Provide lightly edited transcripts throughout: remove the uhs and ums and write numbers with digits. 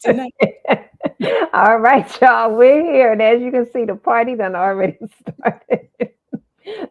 tonight. All right, y'all, we're here. And as you can see, the party done already started.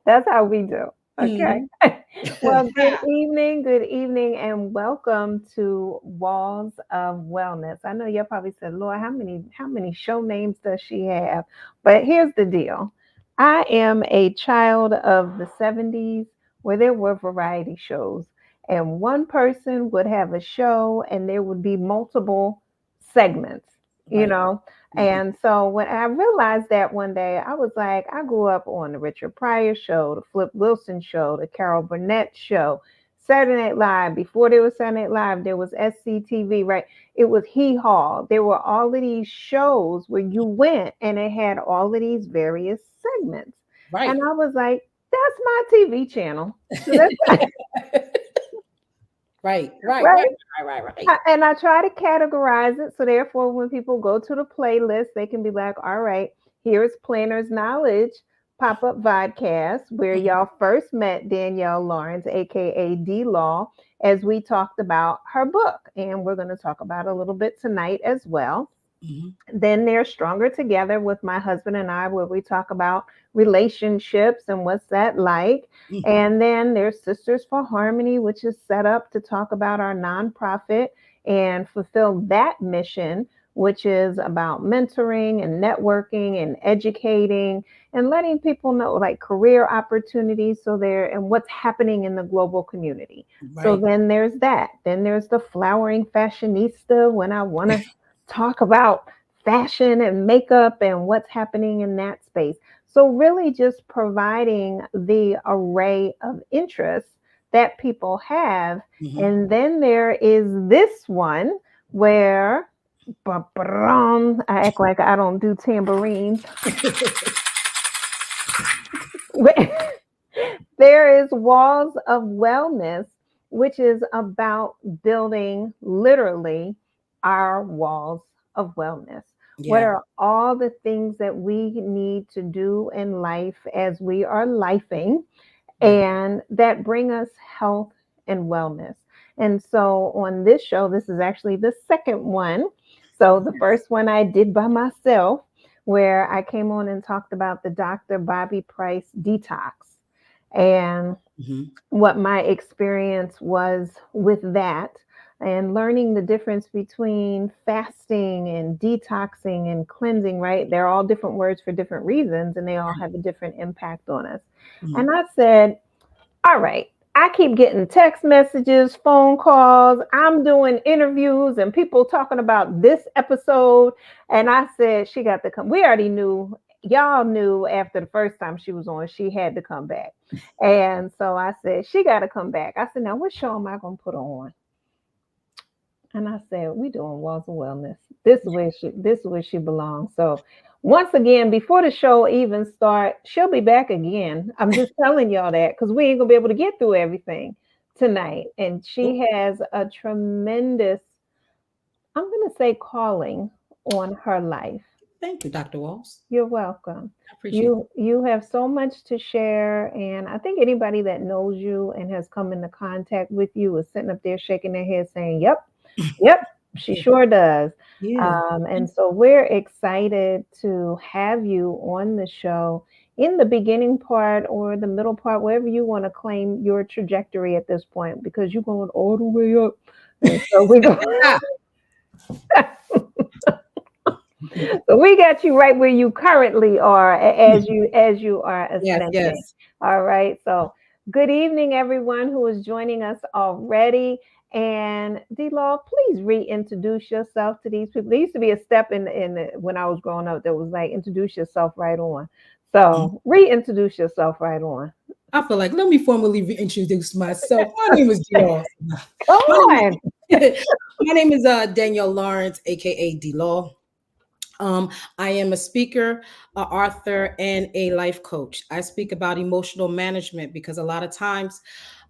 That's how we do. Okay. Mhm. Well, good evening, and welcome to Walls of Wellness. I know you're probably said, Lord, how many show names does she have? But here's the deal. I am a child of the 70s where there were variety shows, and one person would have a show and there would be multiple segments, you Right. know. Mhm. And so when I realized that one day, I was like, I grew up on the Richard Pryor show, the Flip Wilson show, the Carol Burnett show, Saturday Night Live. Before there was Saturday Night Live, there was SCTV, right? It was Hee Haw. There were all of these shows where you went and it had all of these various segments. And Right. I was like, that's my TV channel. So that's Right. Right. Right. right. Right. Right. Right. And I try to categorize it. So therefore, when people go to the playlist, they can be like, all right, here's Planner's Knowledge pop-up vodcast, where Mhm. y'all first met Danielle Lawrence, aka D Law, as we talked about her book. And we're going to talk about a little bit tonight as well. Mhm. Then there's Stronger Together with my husband and I, where we talk about relationships and what's that like. Mhm. And then there's Sisters for Harmony, which is set up to talk about our nonprofit and fulfill that mission, which is about mentoring and networking and educating and letting people know like career opportunities so there and what's happening in the global community. So Right. then there's that. Then there's the flowering fashionista when I want to talk about fashion and makeup and what's happening in that space. So, really, just providing the array of interests that people have. Mhm. And then there is this one where I act like I don't do tambourines. There is Walls of Wellness, which is about building literally our walls of wellness. What Yeah. are all the things that we need to do in life as we are lifing Yeah. and that bring us health and wellness? And so on this show, this is actually the second one. So the Yes. first one I did by myself, where I came on and talked about the Dr. Bobby Price detox and Mhm. what my experience was with that and learning the difference between fasting and detoxing and cleansing, right? They're all different words for different reasons and they all Right. have a different impact on us. Mhm. And I said, all right, I keep getting text messages, phone calls. I'm doing interviews and people talking about this episode. And I said, she got to come. We already knew, y'all knew after the first time she was on, she had to come back. And so I said, she got to come back. I said, now what show am I going to put her on? And I said, we doing Walls of Wellness. This is where she belongs. So once again, before the show even start, she'll be back again. I'm just telling y'all that because we ain't gonna be able to get through everything tonight. And Oh, she has a tremendous, I'm gonna say, calling on her life. thank you, Dr. Walls. You're welcome. I appreciate You have so much to share, and I think anybody that knows you and has come into contact with you is sitting up there shaking their head saying, "Yep, yep, she it. sure does." Yeah. And so we're excited to have you on the show in the beginning part or the middle part, wherever you want to claim your trajectory at this point, because you're going all the way up. And so we go. So we got you right where you currently are as you are Yes, ascending. yes. All right. So good evening, everyone who is joining us already. And D Law, please reintroduce yourself to these people. There used to be a step when I was growing up that was like introduce yourself right on. Mhm. So reintroduce yourself right on. I feel like let me formally reintroduce myself. My name is D. Law. Come My name on. is my name is Danielle Lawrence, aka D. Law. Um, I am a speaker, author, and a life coach. I speak about emotional management because a lot of times,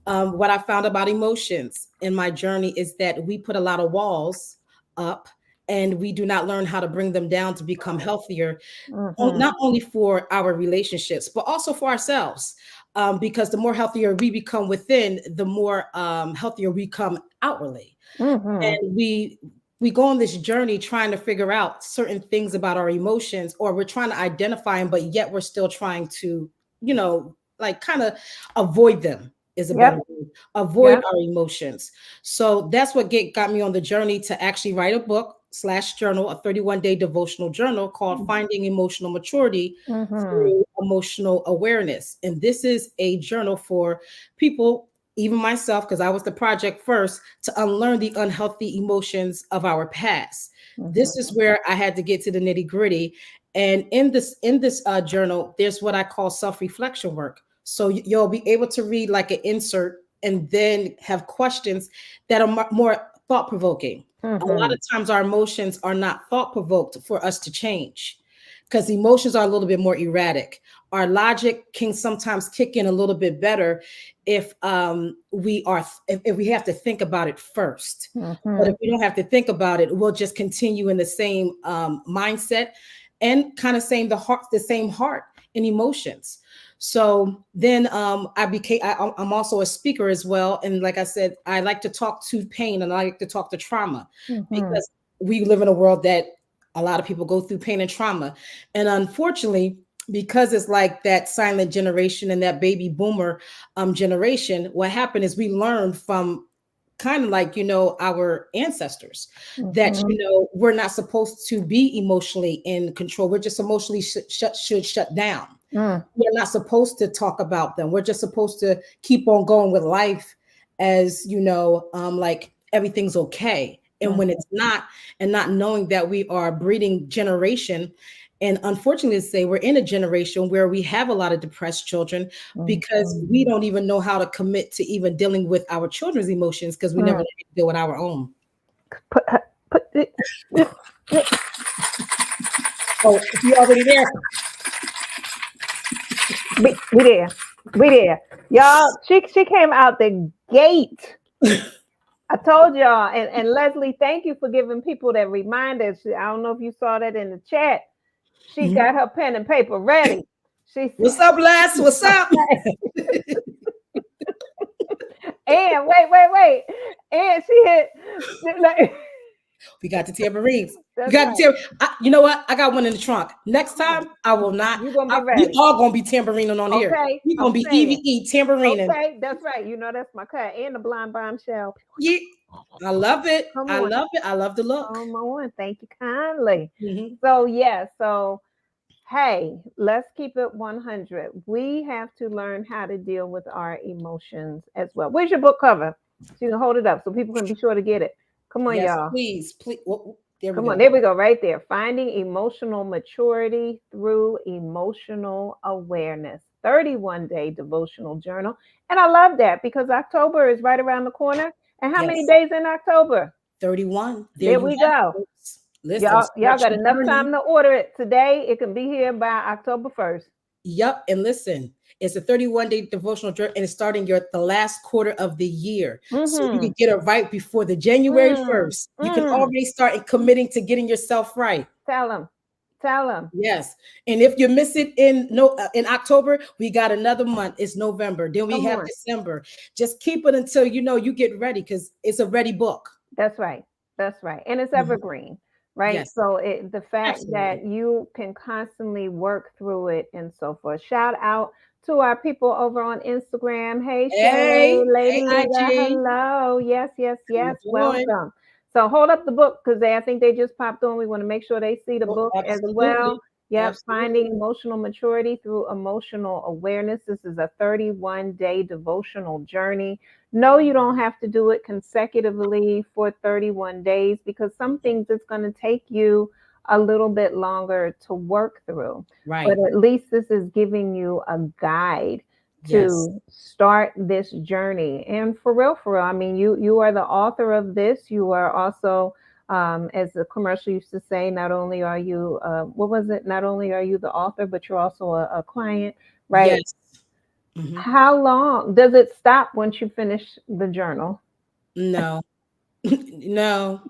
what I found about emotions in my journey is that we put a lot of walls up and we do not learn how to bring them down to become healthier, Hmm. not only for our relationships, but also for ourselves. Because the more healthier we become within, the more healthier we come outwardly. Hmm. And we we go on this journey trying to figure out certain things about our emotions, or we're trying to identify them, but yet we're still trying to, like kind of avoid them is a better Yep. word. Avoid Yep. our emotions. So that's what got me on the journey to actually write a book slash journal, a 31-day devotional journal called Finding Emotional Maturity Mm-hmm. through Emotional Awareness. And this is a journal for people, even myself, because I was the project first, to unlearn the unhealthy emotions of our past. This is Mm-hmm. where I had to get to the nitty gritty. And in this journal, there's what I call self-reflection work. So you'll be able to read like an insert and then have questions that are more thought provoking. A lot Mm-hmm. of times our emotions are not thought provoked for us to change, because emotions are a little bit more erratic. Our logic can sometimes kick in a little bit better if if we have to think about it first. But Mm-hmm. if we don't have to think about it, we'll just continue in the same mindset, and kind of the same heart and emotions. So then I'm also a speaker as well. And like I said, I like to talk to pain and I like to talk to trauma, Mm-hmm. because we live in a world that a lot of people go through pain and trauma. And unfortunately, because it's like that silent generation and that baby boomer generation, what happened is we learned from kind of like, our ancestors, that, Mm-hmm. we're not supposed to be emotionally in control. We're just emotionally should shut down. Mm. We're not supposed to talk about them. We're just supposed to keep on going with life as, like everything's okay. And when Mm-hmm. it's not, and not knowing that we are a breeding generation. And unfortunately, to say, we're in a generation where we have a lot of depressed children, because Mm-hmm. we don't even know how to commit to even dealing with our children's emotions, because we never Mm. know how to deal with our own. Put, put it. Oh, you already there? We there. We there. Y'all, she came out the gate. I told y'all, and Leslie, thank you for giving people that reminder. I don't know if you saw that in the chat. She Mhm. got her pen and paper ready. She What's up, Les? What's up? and wait. And she hit like, We got the tambourines. We that's got the right. you know what? I got one in the trunk. Next Come on. time, I will not. You're gonna be We ready. all gonna be tambourining on here. Okay. We gonna I'm be saying. EVE tambourining. Okay, that's right. You know that's my cut. And the blind bombshell. Yeah, I love it. Come I on. love it. I love the look. Come on. Thank you kindly. Mhm. So yeah, so hey, let's keep it 100. We have to learn how to deal with our emotions as well. Where's your book cover? So you can hold it up so people can be sure to get it. Come on, Yes, y'all. please, please. There we Come on. go. There we go, right there. Finding emotional maturity through emotional awareness. 31-day devotional journal. And I love that because October is right around the corner. And how many Yes, days in October? 31. There There you we have it, go. folks. Listen, Y'all start got your enough journey. time to order it today. It can be here by October 1st. Yep. And listen, it's a 31-day devotional journey, and it's starting the last quarter of the year. So you Mm-hmm. can get it right before the January Mm, 1st. You can mm. already start committing to getting yourself right. Tell them. Tell them. Yes. And if you miss it in October, we got another month. It's November. Then we Come have on. December. Just keep it until you get ready, because it's a ready book. That's right. That's right. And it's Mhm. evergreen, right? Yes, So the fact absolutely. that you can constantly work through it and so forth. Shout out to our people over on Instagram. Hey Shay, Hey, Lady hey, Lita, IG. hello. Yes, yes, How you yes. doing? Welcome. So hold up the book because I think they just popped on. We want to make sure they see the Oh, book as well. absolutely. Yep, finding Absolutely. emotional maturity through emotional awareness. This is a 31-day devotional journey. No, you don't have to do it consecutively for 31 days because some things it's going to take you a little bit longer to work through. But Right. at least this is giving you a guide Yes. to start this journey. And for real, I mean, you are the author of this. You are also, as the commercial used to say, not only are you, what was it? Not only are you the author, but you're also a client, right? Yes. Mhm. How long does it stop once you finish the journal? No. No.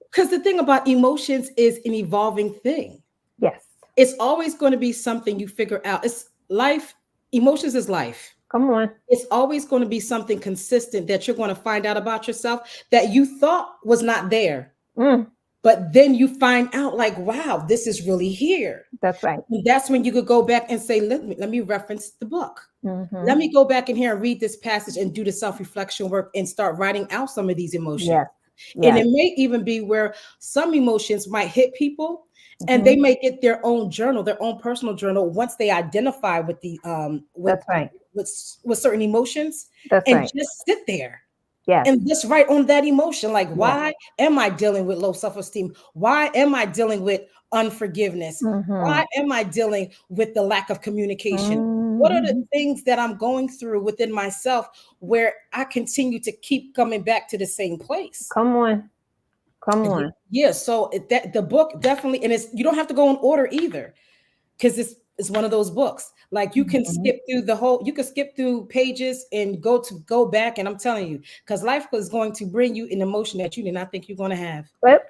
Because the thing about emotions is an evolving thing. Yes. It's always going to be something you figure out. It's life. Emotions is life. Come on. It's always going to be something consistent that you're going to find out about yourself that you thought was not there. Mm, But then you find out like, wow, this is really here. that's right. And that's when you could go back and say, let me reference the book. Mm-hmm. Let me go back in here and read this passage and do the self-reflection work and start writing out some of these emotions. Yes. And Yes. it may even be where some emotions might hit people and Mm-hmm. they may get their own journal, their own personal journal once they identify with the That's right. with certain emotions That's and right. just sit there Yes. and just write on that emotion. Like, Yes. why am I dealing with low self-esteem? Why am I dealing with unforgiveness? Mm-hmm. Why am I dealing with the lack of communication? What are the Mm-hmm. things that I'm going through within myself where I continue to keep coming back to the same place? Come on. Come on. Yeah, so that the book definitely, and it's you don't have to go in order either, because it's one of those books. Like you can Mm-hmm. skip through you can skip through pages and go back, and I'm telling you, because life is going to bring you an emotion that you did not think you're going to have. But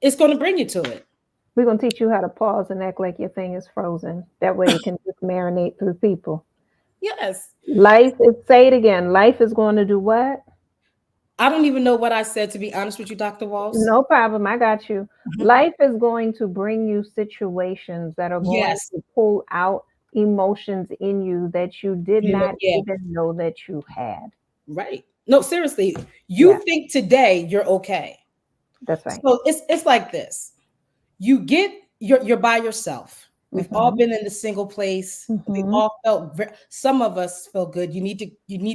It's going to bring you to it. we're going to teach you how to pause and act like your thing is frozen. That way it can just marinate through people. Yes. Life is, say it again, life is going to do what? I don't even know what I said, to be honest with you, Dr. Walls. No problem. I got you. Mhm. Life is going to bring you situations that are going Yes. to pull out emotions in you that you did not Yeah. even know that you had. Right. No, seriously. Yeah, You think today you're okay. that's right. So it's like this. You get you're by yourself. We've all Mm-hmm. been in the single place. We've Mm-hmm. all felt some of us feel good. You need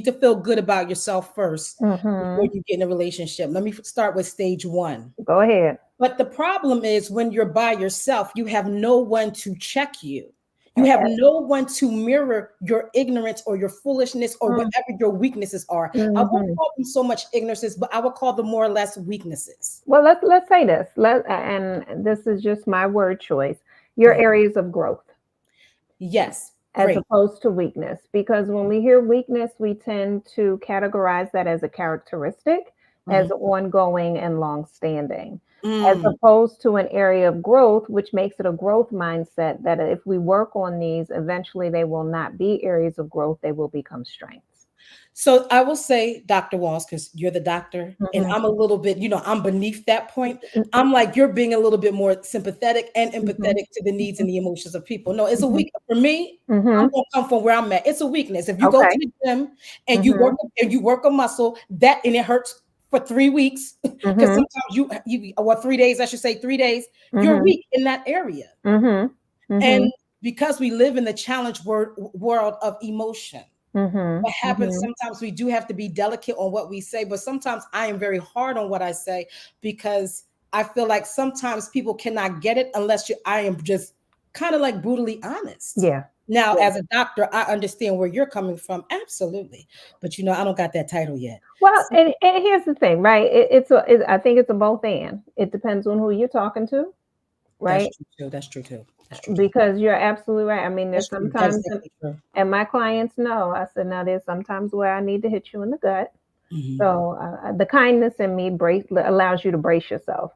to feel good about yourself first before Mm-hmm. you get in a relationship. Let me start with stage one. Go ahead. But the problem is when you're by yourself, you have no one to check you. You have Uh, no one to mirror your ignorance or your foolishness or whatever your weaknesses are. I won't Mm-hmm. call them so much ignorances, but I will call them more or less weaknesses. Well, let's say this. And this is just my word choice. Your Uh-huh. areas of growth Yes, as great. opposed to weakness. Because when we hear weakness, we tend to categorize that as a characteristic, as Mhm. ongoing and long standing, as Mm. opposed to an area of growth, which makes it a growth mindset that if we work on these, eventually they will not be areas of growth, they will become strengths. So I will say, Dr. Walls, because you're the doctor, and Mhm. I'm a little bit, I'm beneath that point. I'm like, you're being a little bit more sympathetic and Mhm. empathetic to the needs Mhm. and the emotions of people. No, it's a Mhm. weak for me. I'm Mhm. gonna come from where I'm at. It's a weakness. If you go to Okay. the gym and Mhm. you work a muscle, that and it hurts for 3 weeks, because Mhm. sometimes you or 3 days, I should say 3 days, you're Mhm. weak in that area. Mhm. And Mhm. because we live in the challenge world of emotion, Mhm. what happens Mhm. sometimes we do have to be delicate on what we say, but sometimes I am very hard on what I say because I feel like sometimes people cannot get it unless I am just kind of like brutally honest. Yeah. Now, Yeah. as a doctor, I understand where you're coming from, absolutely, but I don't got that title yet. Well, So and here's the thing, right? I think it's a both and. It depends on who you're talking to, that's right? true too. That's true too. That's true too. Because you're absolutely right. I mean, That's there's true. That is sometimes, definitely true. and my clients know. I said, now there's sometimes where I need to hit you in the gut. Mhm. So the kindness in me allows you to brace yourself,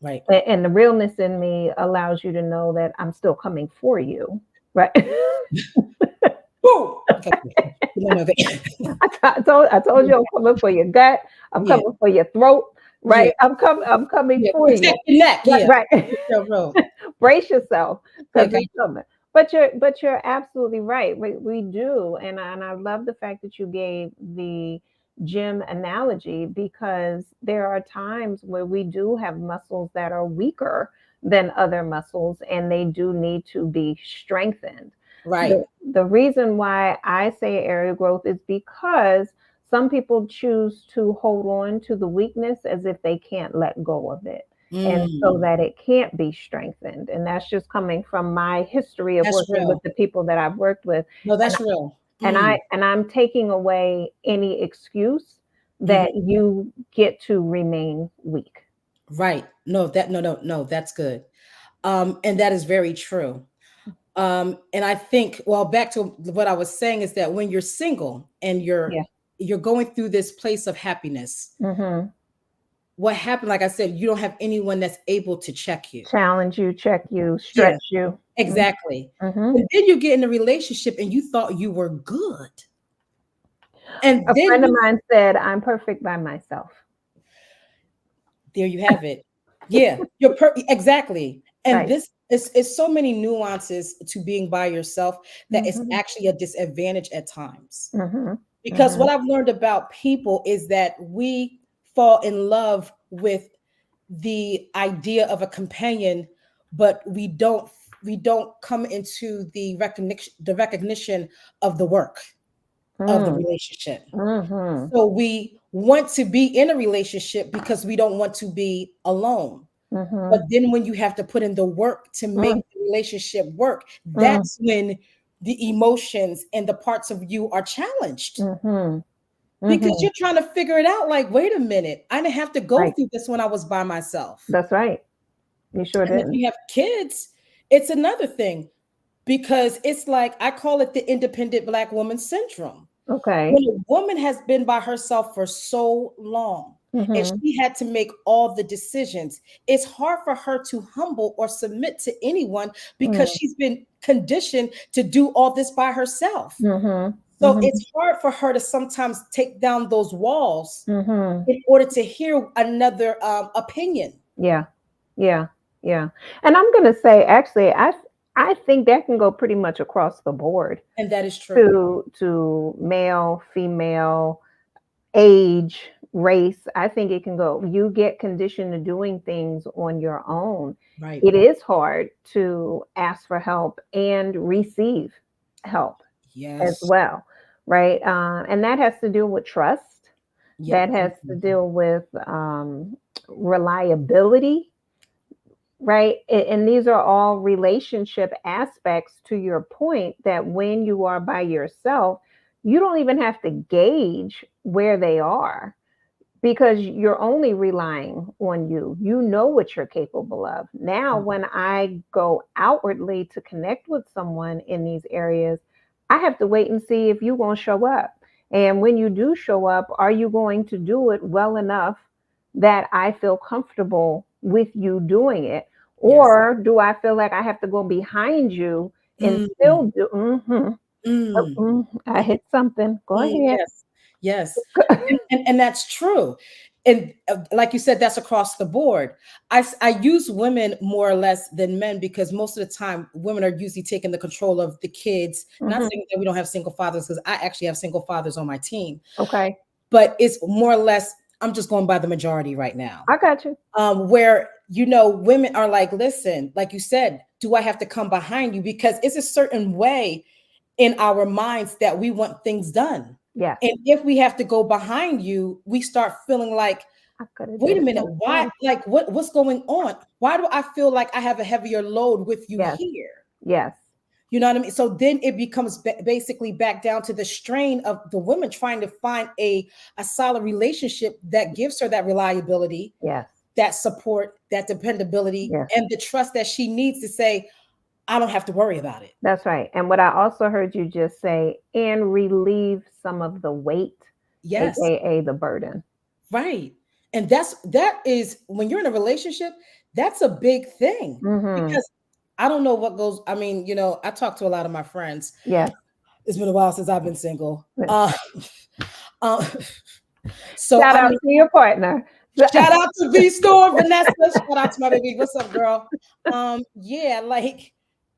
Right. and the realness in me allows you to know that I'm still coming for you, right? Woo! Okay. No, no, I told you I'm coming for your gut. I'm yeah, coming for your throat, yeah, right? I'm coming yeah. for you. Protect your neck. Right, Yeah. right. Yeah, bro. Brace yourself Yeah, because got it's coming. But you're absolutely right. We do, and I love the fact that you gave the gym analogy because there are times where we do have muscles that are weaker than other muscles, and they do need to be strengthened. right. The reason why I say area growth is because some people choose to hold on to the weakness as if they can't let go of it. And so Mm, that it can't be strengthened. And that's just coming from my history of that's working with real. the people that I've worked with. No, And that's real. and Mm, I'm taking away any excuse mhm. that you get to remain weak. Right. No, that's good. And that is very true. And I think, well, back to what I was saying is that when you're single and Yeah. you're going through this place of happiness, Hmm. what happened, like I said, you don't have anyone that's able to check you. Challenge you, check you, Yeah, stretch you. exactly. Hmm. And then you get in a relationship and you thought you were good. And A then friend of you mine said, I'm perfect by myself. There you have it. Yeah, exactly. And Right. this is so many nuances to being by yourself that it's Mhm. actually a disadvantage at times. Mhm. Because what Mhm. I've learned about people is that we fall in love with the idea of a companion, but we don't come into the recognition of the work of the Mm. relationship. Mhm. So we want to be in a relationship because we don't want to be alone. But Mhm. then when you have to put in the work to Mm. make the relationship work, Mm. that's when the emotions and the parts of you are challenged Mhm. because Mhm. you're trying to figure it out. Like, wait a minute, I didn't have to go Right. through this when I was by myself. That's right. You sure And if didn't. you have kids, it's another thing because it's like I call it the independent Black woman syndrome. Okay. When a woman has been by herself for so long and Mhm. she had to make all the decisions, it's hard for her to humble or submit to anyone because Mm. she's been conditioned to do all this by herself. Mhm. So Mhm. it's hard for her to sometimes take down those walls Mhm. in order to hear another opinion. Yeah. Yeah. Yeah. And I'm going to say actually I think that can go pretty much across the board And that is true. to male, female, age, race. I think it can go. You get conditioned to doing things on your own. Right. It is hard to ask for help and receive help as Yes. well, right? And that has to do with trust. Yeah. That has to deal with reliability, right? And these are all relationship aspects to your point that when you are by yourself, you don't even have to gauge where they are because you're only relying on you. You know what you're capable of. Now, when I go outwardly to connect with someone in these areas, I have to wait and see if you're going to show up. And when you do show up, are you going to do it well enough that I feel comfortable with you doing it? Yes. Or do I feel like I have to go behind you and Mm, still do? mm, I hit something. Go ahead. yes. Yes. And that's true. And like you said, that's across the board. I use women more or less than men because most of the time women are usually taking the control of the kids. Not Mhm. saying that we don't have single fathers because I actually have single fathers on my team, Okay. but it's more or less, I'm just going by the majority right now. I got you. Where women are like, listen, like you said, do I have to come behind you? Because it's a certain way in our minds that we want things done. Yes. And if we have to go behind you, we start feeling like, I could have wait did a it minute, why? myself. Like, what's going on? Why do I feel like I have a heavier load with you Yes. here? Yes. You know what I mean? So then it becomes basically back down to the strain of the woman trying to find a solid relationship that gives her that reliability, Yes. that support, that dependability, Yes. and the trust that she needs to say, I don't have to worry about it. That's right. And what I also heard you just say, and relieve some of the weight, Yes. aka the burden. Right. And that is when you're in a relationship, that's a big thing Mm-hmm. because I don't know what goes. I mean, I talk to a lot of my friends. Yes. It's been a while since I've been single. Uh, so Shout I out mean, to your partner. shout out to V Store, Vanessa. Shout out to my baby. What's up, girl? Yeah, like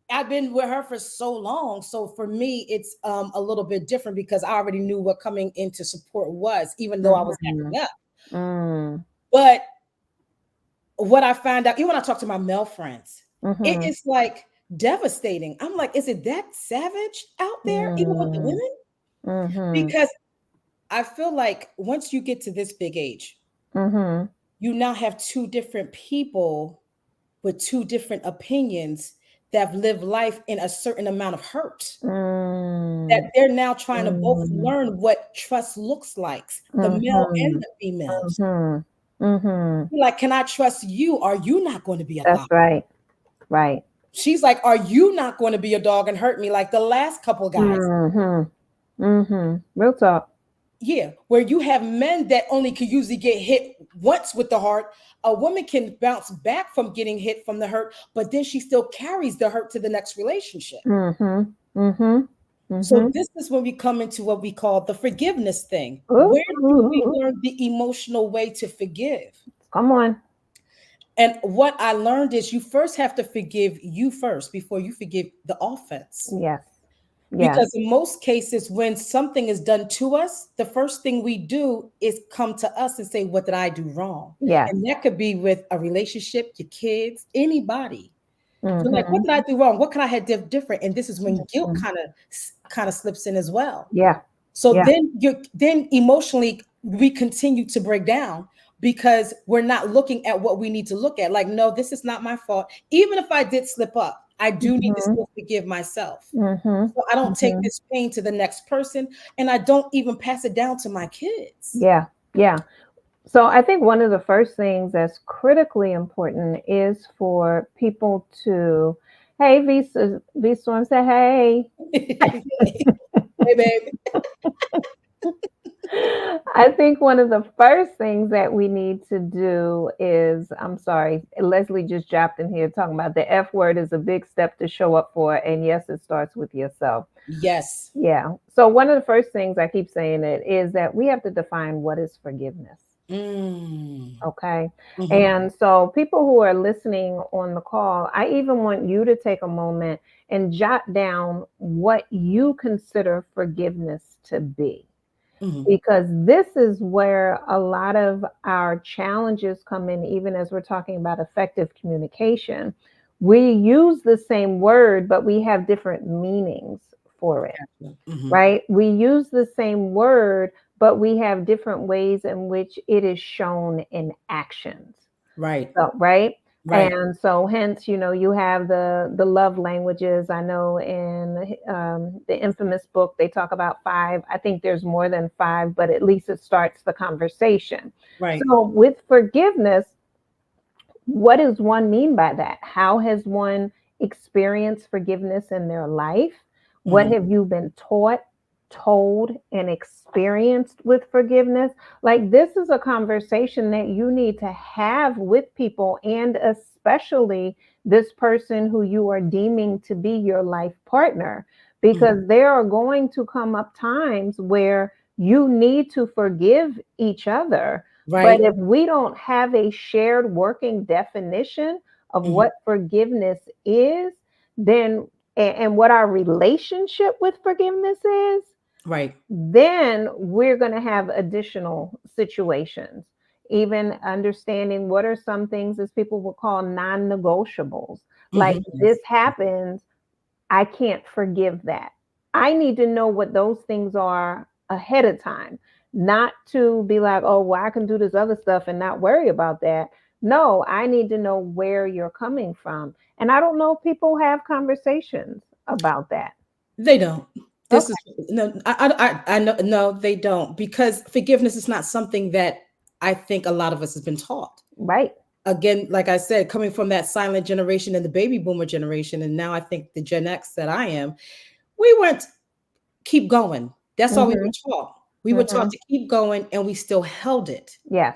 I've been with her for so long. So for me, it's a little bit different because I already knew what coming into support was, even though I was Mm-hmm. acting up. Mm. But what I find out, even when I talk to my male friends, it Mm-hmm. is like devastating. I'm like, is it that savage out there, even with the Mm. women? Mm-hmm. Because I feel like once you get to this big age, Mm-hmm. you now have two different people with two different opinions that have lived life in a certain amount of hurt. That Mm. they're now trying to both Mm. learn what trust looks like, the male and Mm-hmm. the females. Mm-hmm. Mm-hmm. Like, can I trust you? Are you not going to be a That's thought? right. Right. She's like, are you not going to be a dog and hurt me like the last couple of guys? Mm-hmm. Mm-hmm. Real talk. Yeah, where you have men that only can usually get hit once with the heart. A woman can bounce back from getting hit from the hurt, but then she still carries the hurt to the next relationship. Mm-hmm. Mm-hmm. So Mm-hmm. this is when we come into what we call the forgiveness thing. Where do we Ooh, learn the emotional way to forgive? Come on. And what I learned is you first have to forgive you first before you forgive the offense. Yes. Yes. Because in most cases, when something is done to us, the first thing we do is come to us and say, what did I do wrong? Yes. And that could be with a relationship, your kids, anybody. You're like, what Mm-hmm. did I do wrong? What can I have different? And this is when guilt Mm-hmm. kind of slips in as well. Yeah. So Yeah. then emotionally we continue to break down because we're not looking at what we need to look at. Like, no, this is not my fault. Even if I did slip up, I do need to Mm-hmm. still forgive myself. Mm-hmm. So I don't take Mm-hmm. this pain to the next person, and I don't even pass it down to my kids. Yeah. Yeah. So I think one of the first things that's critically important is for people to, hey, V Storm, say hey. Hey, baby. I think one of the first things that we need to do is, I'm sorry, Leslie just dropped in here talking about the F word is a big step to show up for. And yes, it starts with yourself. Yes. Yeah. So one of the first things I keep saying it is that we have to define what is forgiveness. Mm. Okay. Hmm. And so, people who are listening on the call, I even want you to take a moment and jot down what you consider forgiveness to be, Hmm. because this is where a lot of our challenges come in, even as we're talking about effective communication. We use the same word, but we have different meanings for it, Hmm. right? We use the same word, but we have different ways in which it is shown in actions. Right. So, right? Right. And so, hence, you have the love languages. I know in the infamous book they talk about five. I think there's more than five, but at least it starts the conversation. Right. So, with forgiveness, what does one mean by that? How has one experienced forgiveness in their life? What Hmm. have you been taught, told, and experienced with forgiveness? Like, this is a conversation that you need to have with people, and especially this person who you are deeming to be your life partner, Hmm. because there are going to come up times where you need to forgive each other. But Right. if we don't have a shared working definition of Hmm. what forgiveness is, then and what our relationship with forgiveness is, Right. then we're going to have additional situations. Even understanding what are some things, as people will call, non-negotiables. Like, Hmm. this happens, I can't forgive that. I need to know what those things are ahead of time, not to be like, oh, well, I can do this other stuff and not worry about that. No, I need to know where you're coming from. And I don't know if people have conversations about that. They don't. This is Okay. no. I know. No, they don't, because forgiveness is not something that I think a lot of us has been taught. Right. Again, like I said, coming from that silent generation and the baby boomer generation, and now I think the Gen X that I am, we weren't keep going. That's all we Mm-hmm. were taught. We were taught Mm-hmm. to keep going, and we still held it. Yes. Yeah.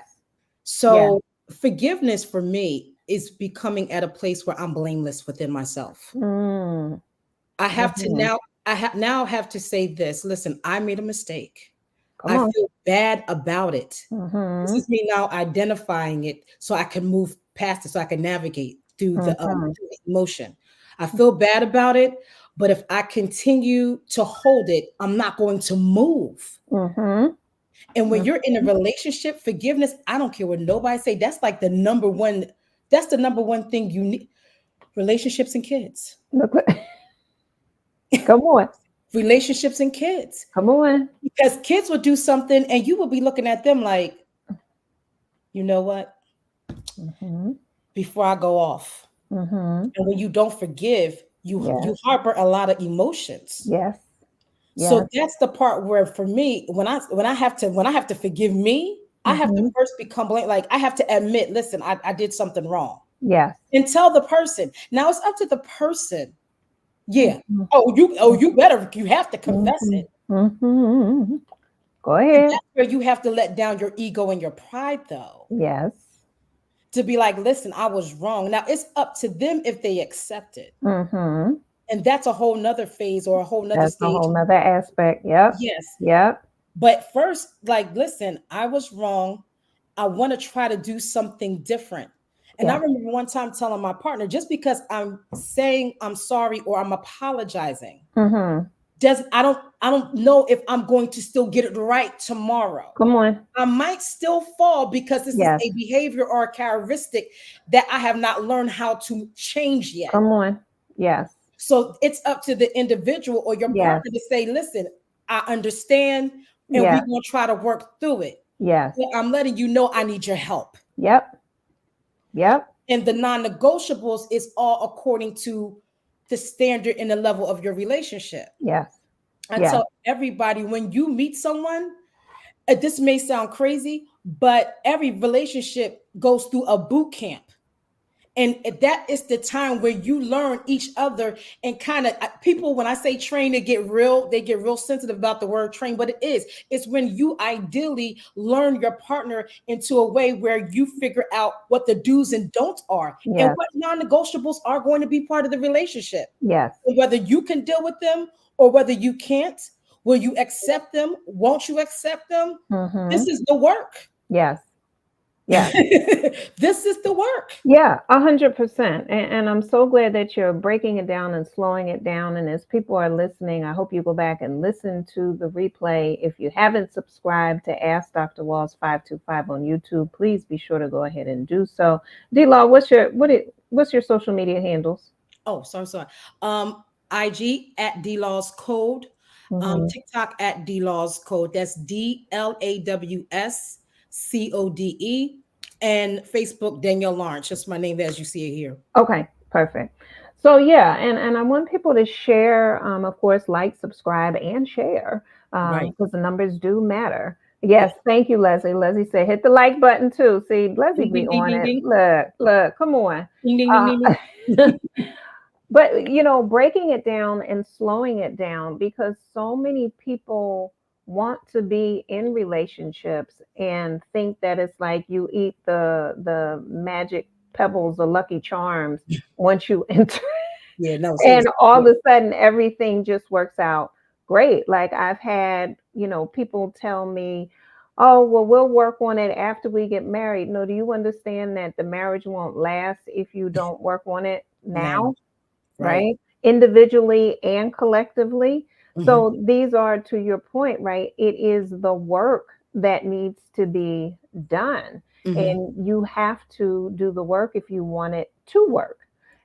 So forgiveness for me is becoming at a place where I'm blameless within myself. Mm. I have to Mm-hmm. now have to say this. Listen, I made a mistake. Come I on. feel bad about it. This Mm-hmm. is me now identifying it so I can move past it, so I can navigate Mm-hmm. through the emotion. I feel bad about it, but if I continue to hold it, I'm not going to move. Mm-hmm. And when you're in a relationship, forgiveness, I don't care what nobody say, that's like the number one, that's the number one thing you need. Relationships and kids. Look, come on. Relationships and kids. Come on. Because kids will do something and you will be looking at them like, you know what? Mm-hmm. Before I go off. Mm-hmm. And when you don't forgive, you Yes. harbor a lot of emotions. Yes. So Yes. that's the part where for me, when I have to forgive me, I have to Mm-hmm. first become blank. Like I have to admit, listen, I did something wrong. Yes. And tell the person. Now it's up to the person. Yeah. Mhm. You have to confess Mhm. it. Mhm. Go And ahead. that's where you have to let down your ego and your pride, though, Yes. to be like, listen, I was wrong. Now it's up to them if they accept it. Mhm. And that's a whole nother phase or a whole nother That's a stage. whole nother aspect. Yep. Yes. Yep. But first, like, listen, I was wrong. I want to try to do something different. And I Yeah. remember one time telling my partner, just because I'm saying I'm sorry or I'm apologizing, Mm-hmm. does I don't know if I'm going to still get it right tomorrow. Come on. I might still fall because this is Yes. a behavior or a characteristic that I have not learned how to change yet. Come on. Yes. So it's up to the individual or your Yes. partner to say, listen, I understand, and we're Yes. going to try to work through it. Yes. But I'm letting you know I need your help. Yep. Yep. And the non-negotiables is all according to the standard and the level of your relationship. Yes. I Yes. tell everybody, when you meet someone, this may sound crazy, but every relationship goes through a boot camp. And that is the time where you learn each other, and kind of, people, when I say train, they get real sensitive about the word train, but it's when you ideally learn your partner into a way where you figure out what the do's and don'ts are and Yes. what non-negotiables are going to be part of the relationship. Yes. And whether you can deal with them or whether you can't, will you accept them? Won't you accept them? Mm-hmm. This is the work. Yes. Yes. This is the work. Yeah, 100%. And I'm so glad that you're breaking it down and slowing it down. And as people are listening, I hope you go back and listen to the replay. If you haven't subscribed to Ask Dr. Walls 525 on YouTube, please be sure to go ahead and do so. D-Law, what's your social media handles? Oh, sorry. IG at DLaws Code. Hmm. TikTok at DLaws Code. That's DLAWSCODE. And Facebook, Danielle Lawrence. Just my name as you see it here. Okay, perfect. So yeah, and I want people to share, of course, like, subscribe, and share, Right. because the numbers do matter. Yeah. Yes, thank you, Leslie. Leslie said hit the like button too. See, Leslie Ding, be ding, ding, on ding, it. ding. Look, come on. Ding, ding, ding, Uh, ding, ding. but breaking it down and slowing it down, because so many people want to be in relationships and think that it's like you eat the magic pebbles, the lucky charms once you enter, Yeah, no, and seriously. all Yeah. of a sudden everything just works out great. Like I've had, people tell me, oh, well, we'll work on it after we get married. No, do you understand that the marriage won't last if you don't work on it Now. now? Right. Right? Individually and collectively. Hmm. So these are, to your point, right? It is the work that needs to be done. Hmm. And you have to do the work if you want it to work.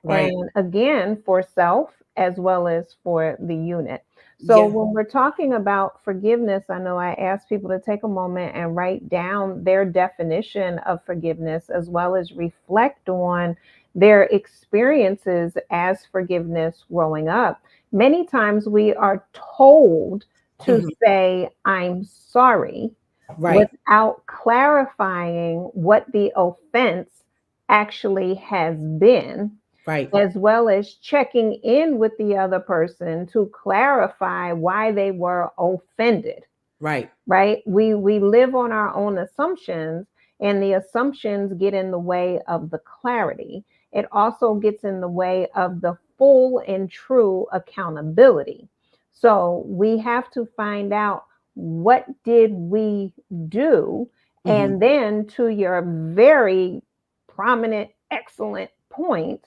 Right. And again, for self as well as for the unit. So Yeah. when we're talking about forgiveness, I know I ask people to take a moment and write down their definition of forgiveness, as well as reflect on their experiences as forgiveness growing up. Many times we are told to Hmm. say, I'm sorry, Right. without clarifying what the offense actually has been, Right. as well as checking in with the other person to clarify why they were offended. Right. Right? We live on our own assumptions, and the assumptions get in the way of the clarity. It also gets in the way of the full and true accountability. So we have to find out, what did we do? Hmm. And then, to your very prominent, excellent point,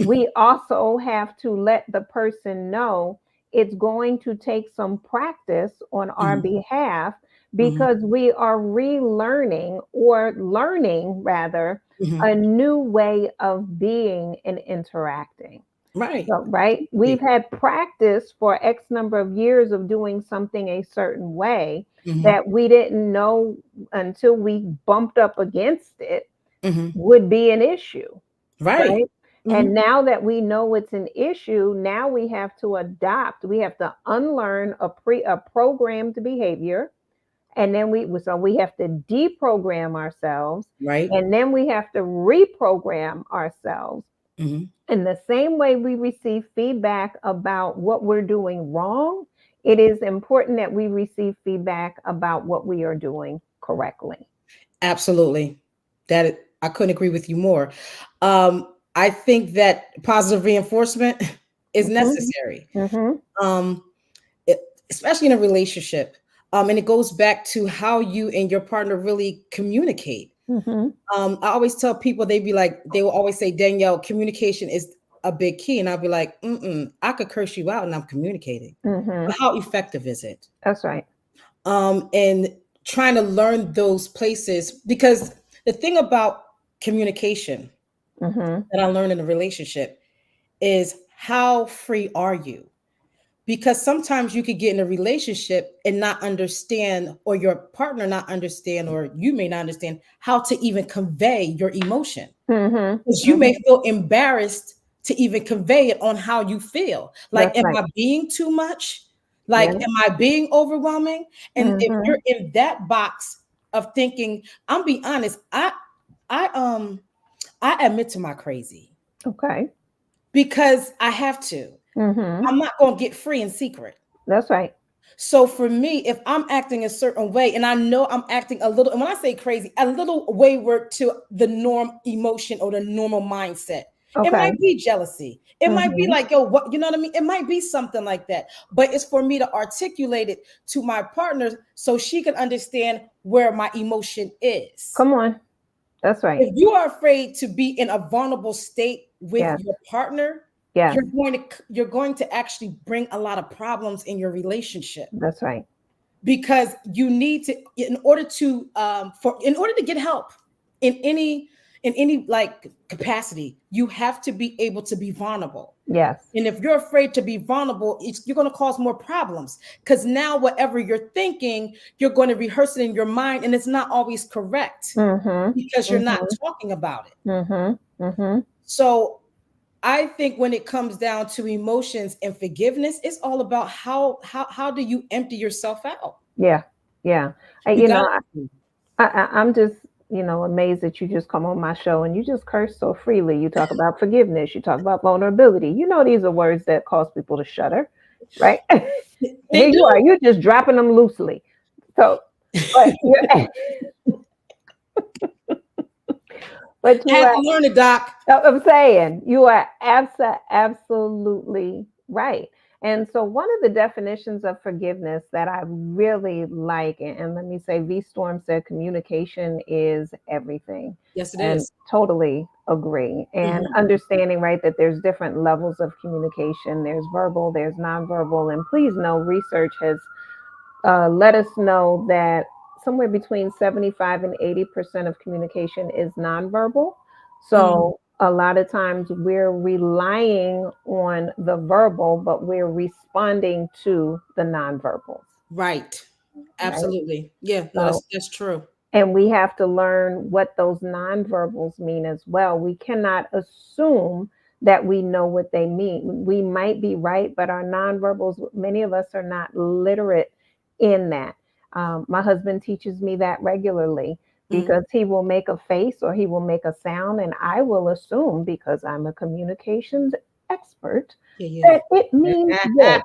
we also have to let the person know it's going to take some practice on our Hmm. behalf, Hmm. because we are relearning, or learning rather, Hmm. a new way of being and interacting. Right. So, right, we've had practice for X number of years of doing something a certain way Hmm. that we didn't know until we bumped up against it Hmm. would be an issue. Right. Right? Hmm. And now that we know it's an issue, now we have to adopt, we have to unlearn a programmed behavior, and then we have to deprogram ourselves, Right. and then we have to reprogram ourselves. Hmm. In the same way we receive feedback about what we're doing wrong, it is important that we receive feedback about what we are doing correctly. Absolutely. I couldn't agree with you more. I think that positive reinforcement is Mhm. necessary, Mhm. um, it- especially in a relationship. And it goes back to how you and your partner really communicate. Mm-hmm. I always tell people, they will always say, Danielle, communication is a big key. And I'll be like, I could curse you out and I'm communicating. Mm-hmm. But how effective is it? That's right. And trying to learn those places, because the thing about communication Mm-hmm. that I learned in a relationship is, how free are you? Because sometimes you could get in a relationship and not understand, or your partner not understand, or you may not understand how to even convey your emotion, Mm-hmm. because you may Mm-hmm. feel embarrassed to even convey it on how you feel. Like, That's am right. I being too much? Like, Yeah. am I being overwhelming? And if Mm-hmm. you're in that box of thinking, I'm being honest, I I admit to my crazy, Okay. because I have to. Mm-hmm. I'm not going to get free in secret. That's right. So for me, if I'm acting a certain way and I know I'm acting a little, and when I say crazy, a little wayward to the norm emotion or the normal mindset, it Okay. might be jealousy. It might be Mm-hmm. like, yo, what, you know what I mean? It might be something like that. But it's for me to articulate it to my partner so she can understand where my emotion is. Come on. That's right. If you are afraid to be in a vulnerable state with Yes. your partner, Yes. you're going to actually bring a lot of problems in your relationship, That's right. because you need to, in order to get help in any like capacity, you have to be able to be vulnerable. Yes. And if you're afraid to be vulnerable, you're going to cause more problems, because now whatever you're thinking, you're going to rehearse it in your mind, and it's not always correct Mm-hmm. because you're not Mm-hmm. talking about it. Mm-hmm. Mm-hmm. So I think when it comes down to emotions and forgiveness, it's all about how do you empty yourself out? Yeah. Yeah. You You got know, to. I'm just, amazed that you just come on my show and you just curse so freely. You talk about forgiveness, you talk about vulnerability. These are words that cause people to shudder, right? They Here you are, do. you're just dropping them loosely. So, but you're, but you Had are, to learn it, Doc. I'm saying you are absolutely right. And so, one of the definitions of forgiveness that I really like, and let me say, V Storm said communication is everything, Yes, it and is. totally agree. And Mhm. understanding, right, that there's different levels of communication. There's verbal, there's nonverbal, and please know, research has let us know that somewhere between 75 and 80% of communication is nonverbal. Mhm. So a lot of times we're relying on the verbal, but we're responding to the nonverbals, Right. right? Absolutely. Yeah. No, So, that's true. and we have to learn what those nonverbals mean as well. We cannot assume that we know what they mean. We might be right, but our nonverbals, many of us are not literate in that. My husband teaches me that regularly Mhm. because he will make a face or he will make a sound, and I will assume, because I'm a communications expert, Yeah. that it means Yeah. this.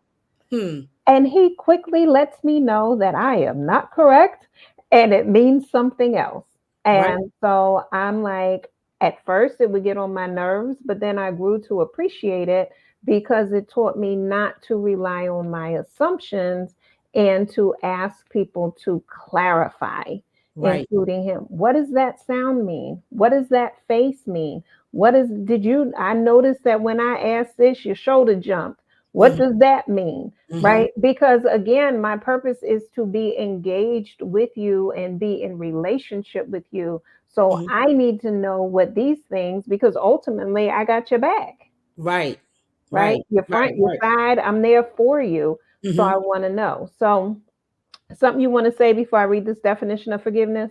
Hmm. And he quickly lets me know that I am not correct and it means something else. Right. And so I'm like, at first it would get on my nerves, but then I grew to appreciate it because it taught me not to rely on my assumptions and to ask people to clarify, Right. including him. What does that sound mean? What does that face mean? I noticed that when I asked this, your shoulder jumped. What Mhm. does that mean? Mhm. Right? Because again, my purpose is to be engaged with you and be in relationship with you. So Mhm. I need to know what these things, because ultimately I got your back, Right. right? Right. Your Right. front, your Right. side, I'm there for you. So I Mhm. want to know. So, something you want to say before I read this definition of forgiveness?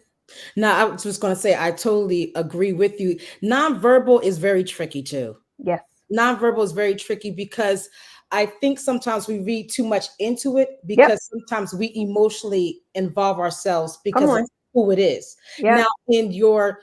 Now, I was just going to say, I totally agree with you. Nonverbal is very tricky too. Yes. Nonverbal is very tricky, because I think sometimes we read too much into it, Yep. because sometimes we emotionally involve ourselves Come because of on. who it is. Yep. Now, in your,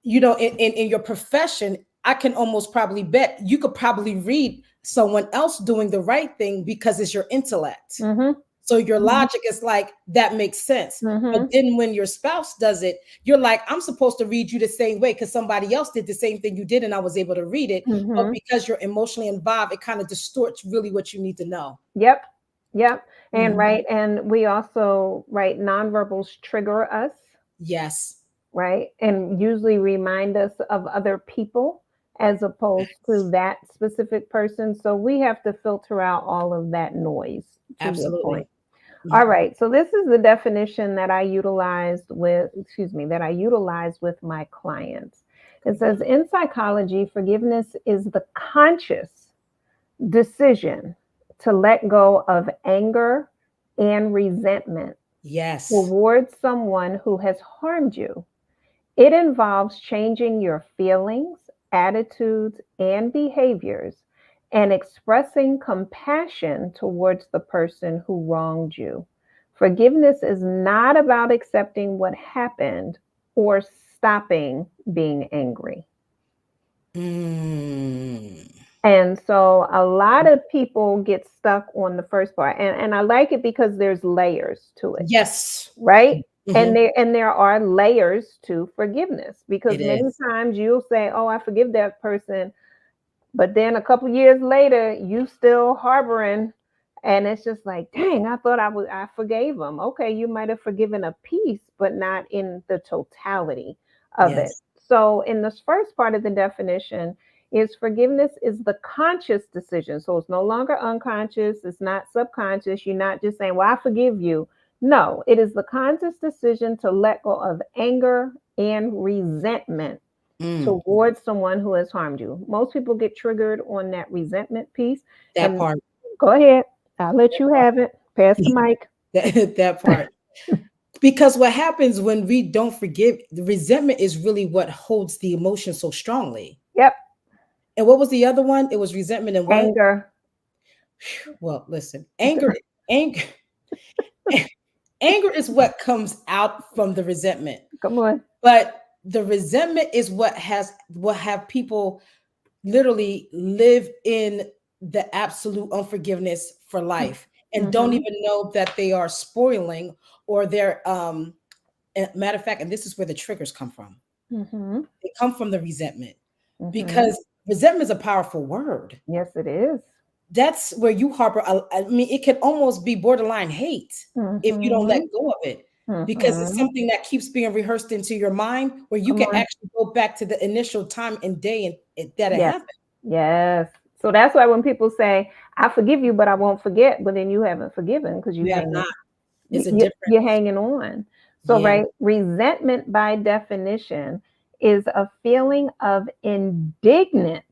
in your profession, I can almost probably bet you could probably read someone else doing the right thing because it's your intellect. Mm-hmm. So your Mm-hmm. logic is like, that makes sense. But Mm-hmm. then when your spouse does it, you're like, I'm supposed to read you the same way because somebody else did the same thing you did and I was able to read it. But Mm-hmm. because you're emotionally involved, it kind of distorts really what you need to know. Yep. Yep. And Mhm. right. And we also, right, nonverbals trigger us. Yes. right? And usually remind us of other people as opposed to that specific person. So we have to filter out all of that noise, to your point. Absolutely. All Mhm. right. So this is the definition that I utilized with, excuse me, that I utilize with my clients. It says in psychology, forgiveness is the conscious decision to let go of anger and resentment Yes. towards someone who has harmed you. It involves changing your feelings, attitudes, and behaviors and expressing compassion towards the person who wronged you. Forgiveness is not about accepting what happened or stopping being angry. Mm. And so a lot of people get stuck on the first part. And I like it because there's layers to it, Yes. right? And Mhm. there are layers to forgiveness because It many is. times you'll say, "Oh, I forgive that person," but then a couple years later, you still harboring, and it's just like, "Dang, I forgave them." Okay, you might have forgiven a piece, but not in the totality of it. Yes. So, in this first part of the definition, is forgiveness is the conscious decision. So it's no longer unconscious, it's not subconscious. You're not just saying, "Well, I forgive you." No, it is the conscious decision to let go of anger and resentment Mm. towards someone who has harmed you. Most people get triggered on that resentment piece. That And part. go ahead, I'll let you have it. Pass the mic. That part. Because what happens when we don't forgive, the resentment is really what holds the emotion so strongly. Yep, And what was the other one? It was resentment and what? anger. Well, listen, anger, anger is what comes out from the resentment. Come on. But the resentment is what have people literally live in the absolute unforgiveness for life and don't Mm-hmm. even know that they are spoiling or they're matter of fact, and this is where the triggers come from. Mm-hmm. They come from the resentment Mm-hmm. because resentment is a powerful word. Yes, it is. That's where you harbor. I mean, it can almost be borderline hate if you don't let Mm-hmm. go of it because it's Mm-hmm. something that keeps being rehearsed into your mind where you Come can on. actually go back to the initial time and day that it Yes. happened. Yes. So that's why when people say, "I forgive you, but I won't forget," but then you haven't forgiven because You have not. It's a you're difference. hanging on. So, Yeah. right, resentment by definition is a feeling of indignant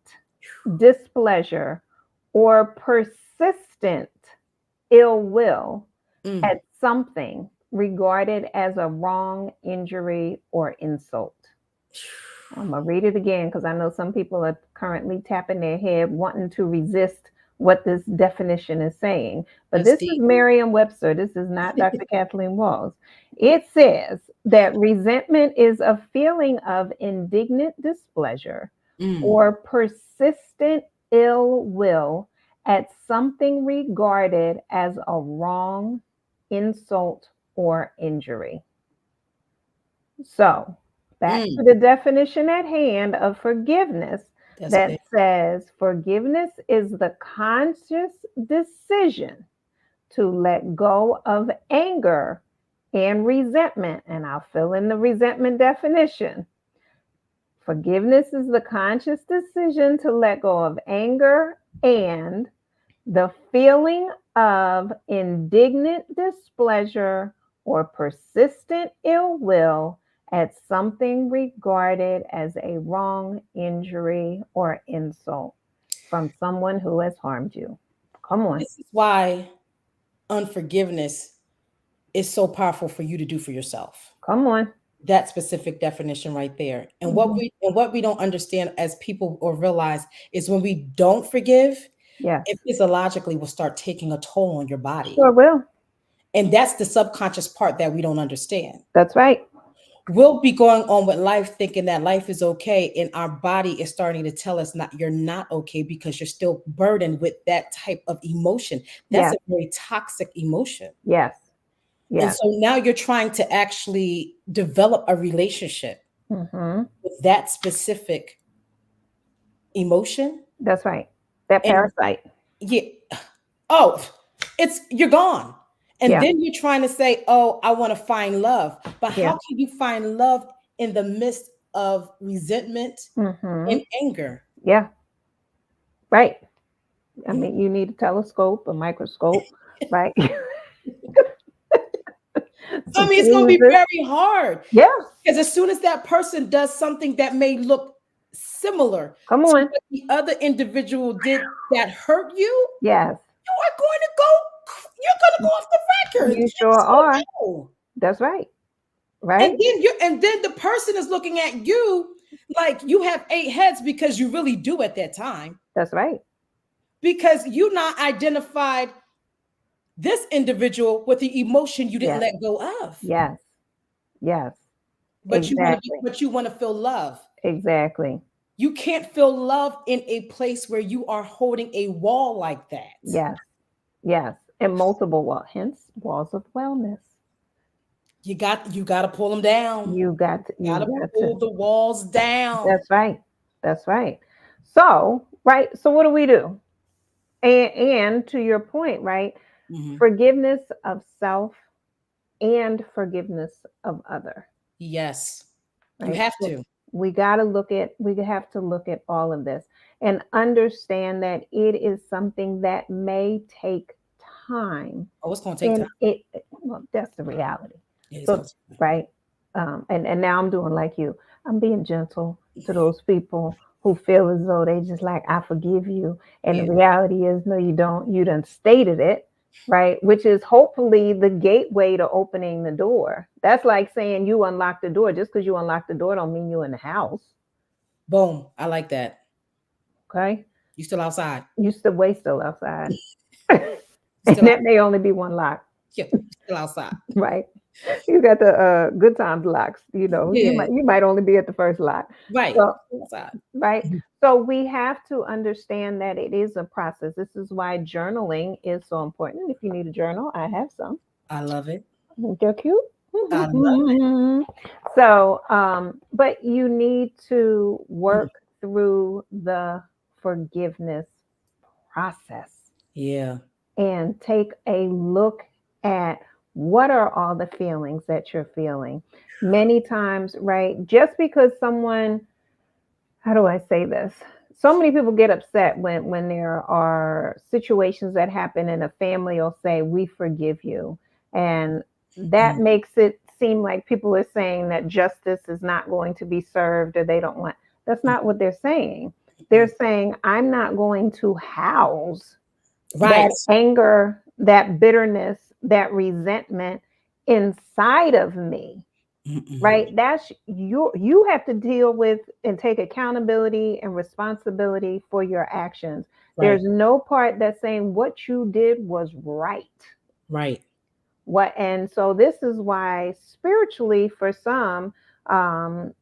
displeasure or persistent ill will Mm. at something regarded as a wrong, injury, or insult. I'm going to read it again because I know some people are currently tapping their head wanting to resist what this definition is saying. But That's this is deep. Merriam Webster. This is not Dr. Kathleen Walls. It says that resentment is a feeling of indignant displeasure Mm. or persistent ill will at something regarded as a wrong, insult, or injury. So, back Mm. to the definition at hand of forgiveness That's that big. says forgiveness is the conscious decision to let go of anger and resentment. And I'll fill in the resentment definition. Forgiveness is the conscious decision to let go of anger and the feeling of indignant displeasure or persistent ill will at something regarded as a wrong, injury, or insult from someone who has harmed you. Come on. This is why unforgiveness is so powerful for you to do for yourself. Come on. That specific definition right there. And Mhm. what we don't understand as people or realize is when we don't forgive, Yes. it physiologically will start taking a toll on your body. Sure will. And that's the subconscious part that we don't understand. That's right. We'll be going on with life thinking that life is okay, and our body is starting to tell us not you're not okay because you're still burdened with that type of emotion. That's Yes. a very toxic emotion. Yes. And Yes. so now you're trying to actually develop a relationship Hmm. with that specific emotion. That's right. That And parasite. yeah, oh, it's you're gone. And Yeah. then you're trying to say, oh, I want to find love. But how Yeah. can you find love in the midst of resentment Mm-hmm. and anger. Yeah. Right. I Mhm. mean, you need a telescope, a microscope, right? I Some mean, it's going to be fuses. very hard Yeah. because as soon as that person does something that may look similar Come to on. what the other individual did that hurt you, Yes. you are going to go, you're going to go off the record. You You sure just are. don't know. That's right. And Right. then the person is looking at you like you have eight heads because you really do at that time. That's right. Because you not identified this individual with the emotion you didn't Yes. let go of. Yes. Yes. Exactly. But you want to feel love. Exactly. You can't feel love in a place where you are holding a wall like that. Yes. Yes. And multiple walls, hence walls of wellness. You got to pull them down. You got to, Got you to got to. pull the walls down. That's right. That's right. So, right. So what do we do? And to your point, right? Mhm. Forgiveness of self and forgiveness of other, Yes, you right? have So to. we have to look at all of this and understand that it is something that may take time. Oh, it's going to take And time. well, that's the reality. It's So, going to. right. And now I'm doing like you. I'm being gentle to those people who feel as though they just like, I forgive you. And the Yeah. reality is, no, you don't. You done stated it, right? Which is hopefully the gateway to opening the door. That's like saying you unlock the door. Just because you unlock the door don't mean you in the house. Boom. I like that. Okay. You still outside. You still way still outside. You And still out. that may only be one lock, Yeah, you still outside. right? You got the good times locks. You know, Yeah. you might only be at the first lock. Right. So Outside. right. Mhm. So we have to understand that it is a process. This is why journaling is so important. If you need a journal, I have some. I love it. I think they're cute. I love it. So, but you need to Mhm. work through the forgiveness process Yeah. and take a look at what are all the feelings that you're feeling. Many times, right? Just because someone, how do I say this? So many people get upset when there are situations that happen and a family will say, "We forgive you." And that Mhm. makes it seem like people are saying that justice is not going to be served or they don't want. That's not what they're saying. They're Mhm. saying, "I'm not going to house Right. that anger, that bitterness, that resentment inside of me." Mm-mm. Right? That's you have to deal with and take accountability and responsibility for your actions. Right. There's no part that's saying what you did was right. Right. What and so this is why spiritually for some,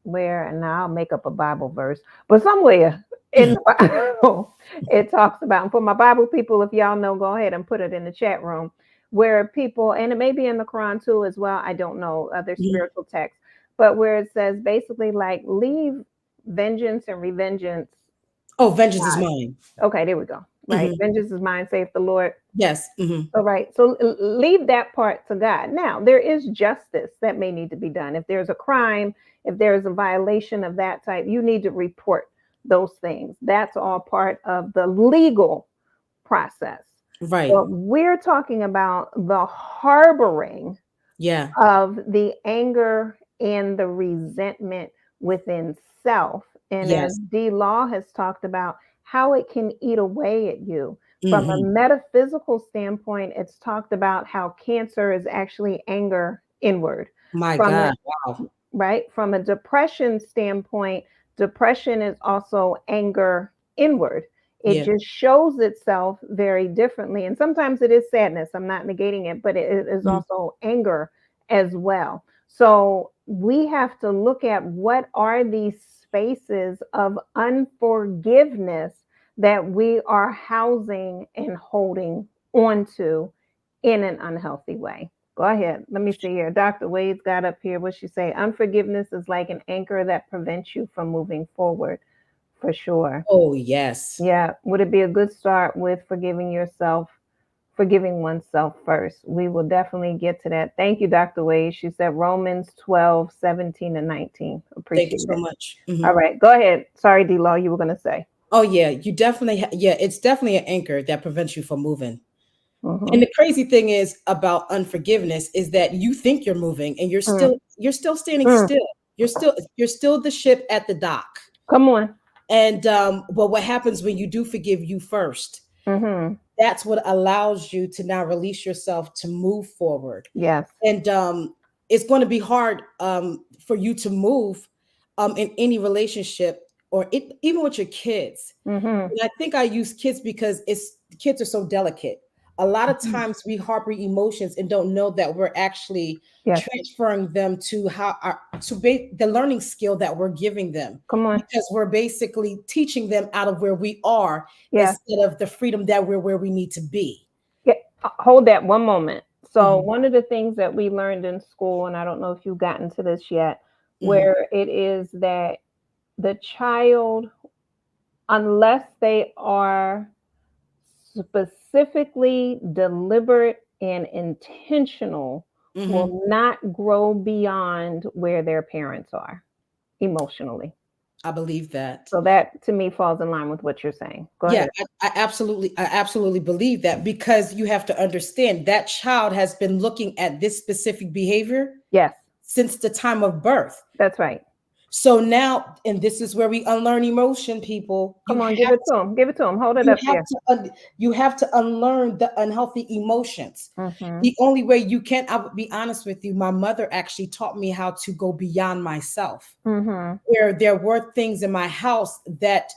where and now I'll make up a Bible verse, but somewhere in the Bible it talks about, and for my Bible people, if y'all know, go ahead and put it in the chat room, where people, and it may be in the Quran too as well, I don't know other Mhm. spiritual texts, but where it says basically like leave vengeance and revengeance. Oh, vengeance is mine. Okay, there we go. Right. Mhm. Vengeance is mine, saith the Lord. Yes. Mhm. All right. So leave that part to God. Now, there is justice that may need to be done. If there's a crime, if there's a violation of that type, you need to report those things. That's all part of the legal process. Right. But we're talking about the harboring Yeah. of the anger and the resentment within self. And as Yes. D Law has talked about, how it can eat away at you. From a Mhm. metaphysical standpoint, it's talked about how cancer is actually anger inward. My From God. a Wow. right, from a depression standpoint, depression is also anger inward. It Yeah. just shows itself very differently. And sometimes it is sadness. I'm not negating it, but it is Mhm. also anger as well. So we have to look at what are these spaces of unforgiveness that we are housing and holding onto in an unhealthy way. Go ahead. Let me see here. Dr. Wade's got up here. What she say? Unforgiveness is like an anchor that prevents you from moving forward, for sure. Oh, yes. Yeah. Would it be a good start with forgiving yourself forgiving oneself first. We will definitely get to that. Thank you, Dr. Wade. She said Romans 12:17 and 19. Thank you Appreciate so it. much. All right, go ahead. Sorry, D-Law, you were going to say. Oh yeah, you definitely yeah, it's definitely an anchor that prevents you from moving. And Mm-hmm. the crazy thing is about unforgiveness is that you think you're moving and Mm. you're still standing Mm. still. You're still the ship at the dock. Come on. And but what happens when you do forgive you first? Mm-hmm. That's what allows you to now release yourself to move forward. Yes. And it's going to be hard for you to move in any relationship or even with your kids. Mm-hmm. And I think I use kids because kids are so delicate. A lot of times we harbor emotions and don't know that we're actually Yes. transferring them to the learning skill that we're giving them, Come on. because we're basically teaching them out of where we are Yes. instead of the freedom that we're where we need to be. Yeah. Hold that one moment. So Mhm, one of the things that we learned in school, and I don't know if you've gotten to this yet, mhm, where it is that the child, unless they are specifically deliberate and intentional, mhm. will not grow beyond where their parents are emotionally. I believe that. So that to me falls in line with what you're saying. Go Yeah, ahead. I absolutely believe that, because you have to understand that child has been looking at this specific behavior Yes, since the time of birth. that's right. So now, and this is where we unlearn emotion, people. Come on, give it to them. Give it to them. Hold it You up have there. to you have to unlearn the unhealthy emotions. Mm-hmm. The only way you can, I would be honest with you, my mother actually taught me how to go beyond myself, Mm-hmm. where there were things in my house that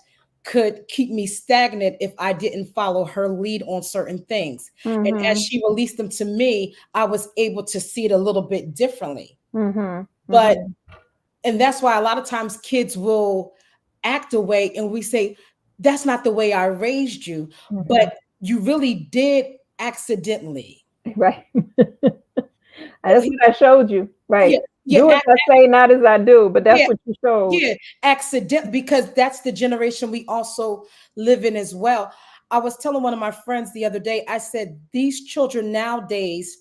could keep me stagnant if I didn't follow her lead on certain things. And as Mm-hmm. she released them to me, I was able to see it a little bit differently. Mm-hmm. But Mm-hmm. and that's why a lot of times kids will act a way and we say, that's not the way I raised you, Mm-hmm. but you really did accidentally. Right. That's what I showed you. Yeah, Right. yeah, Do as I say, not as I do. But that's yeah, what you showed. yeah, accident, because that's the generation we also live in as well. I was telling one of my friends the other day, I said these children nowadays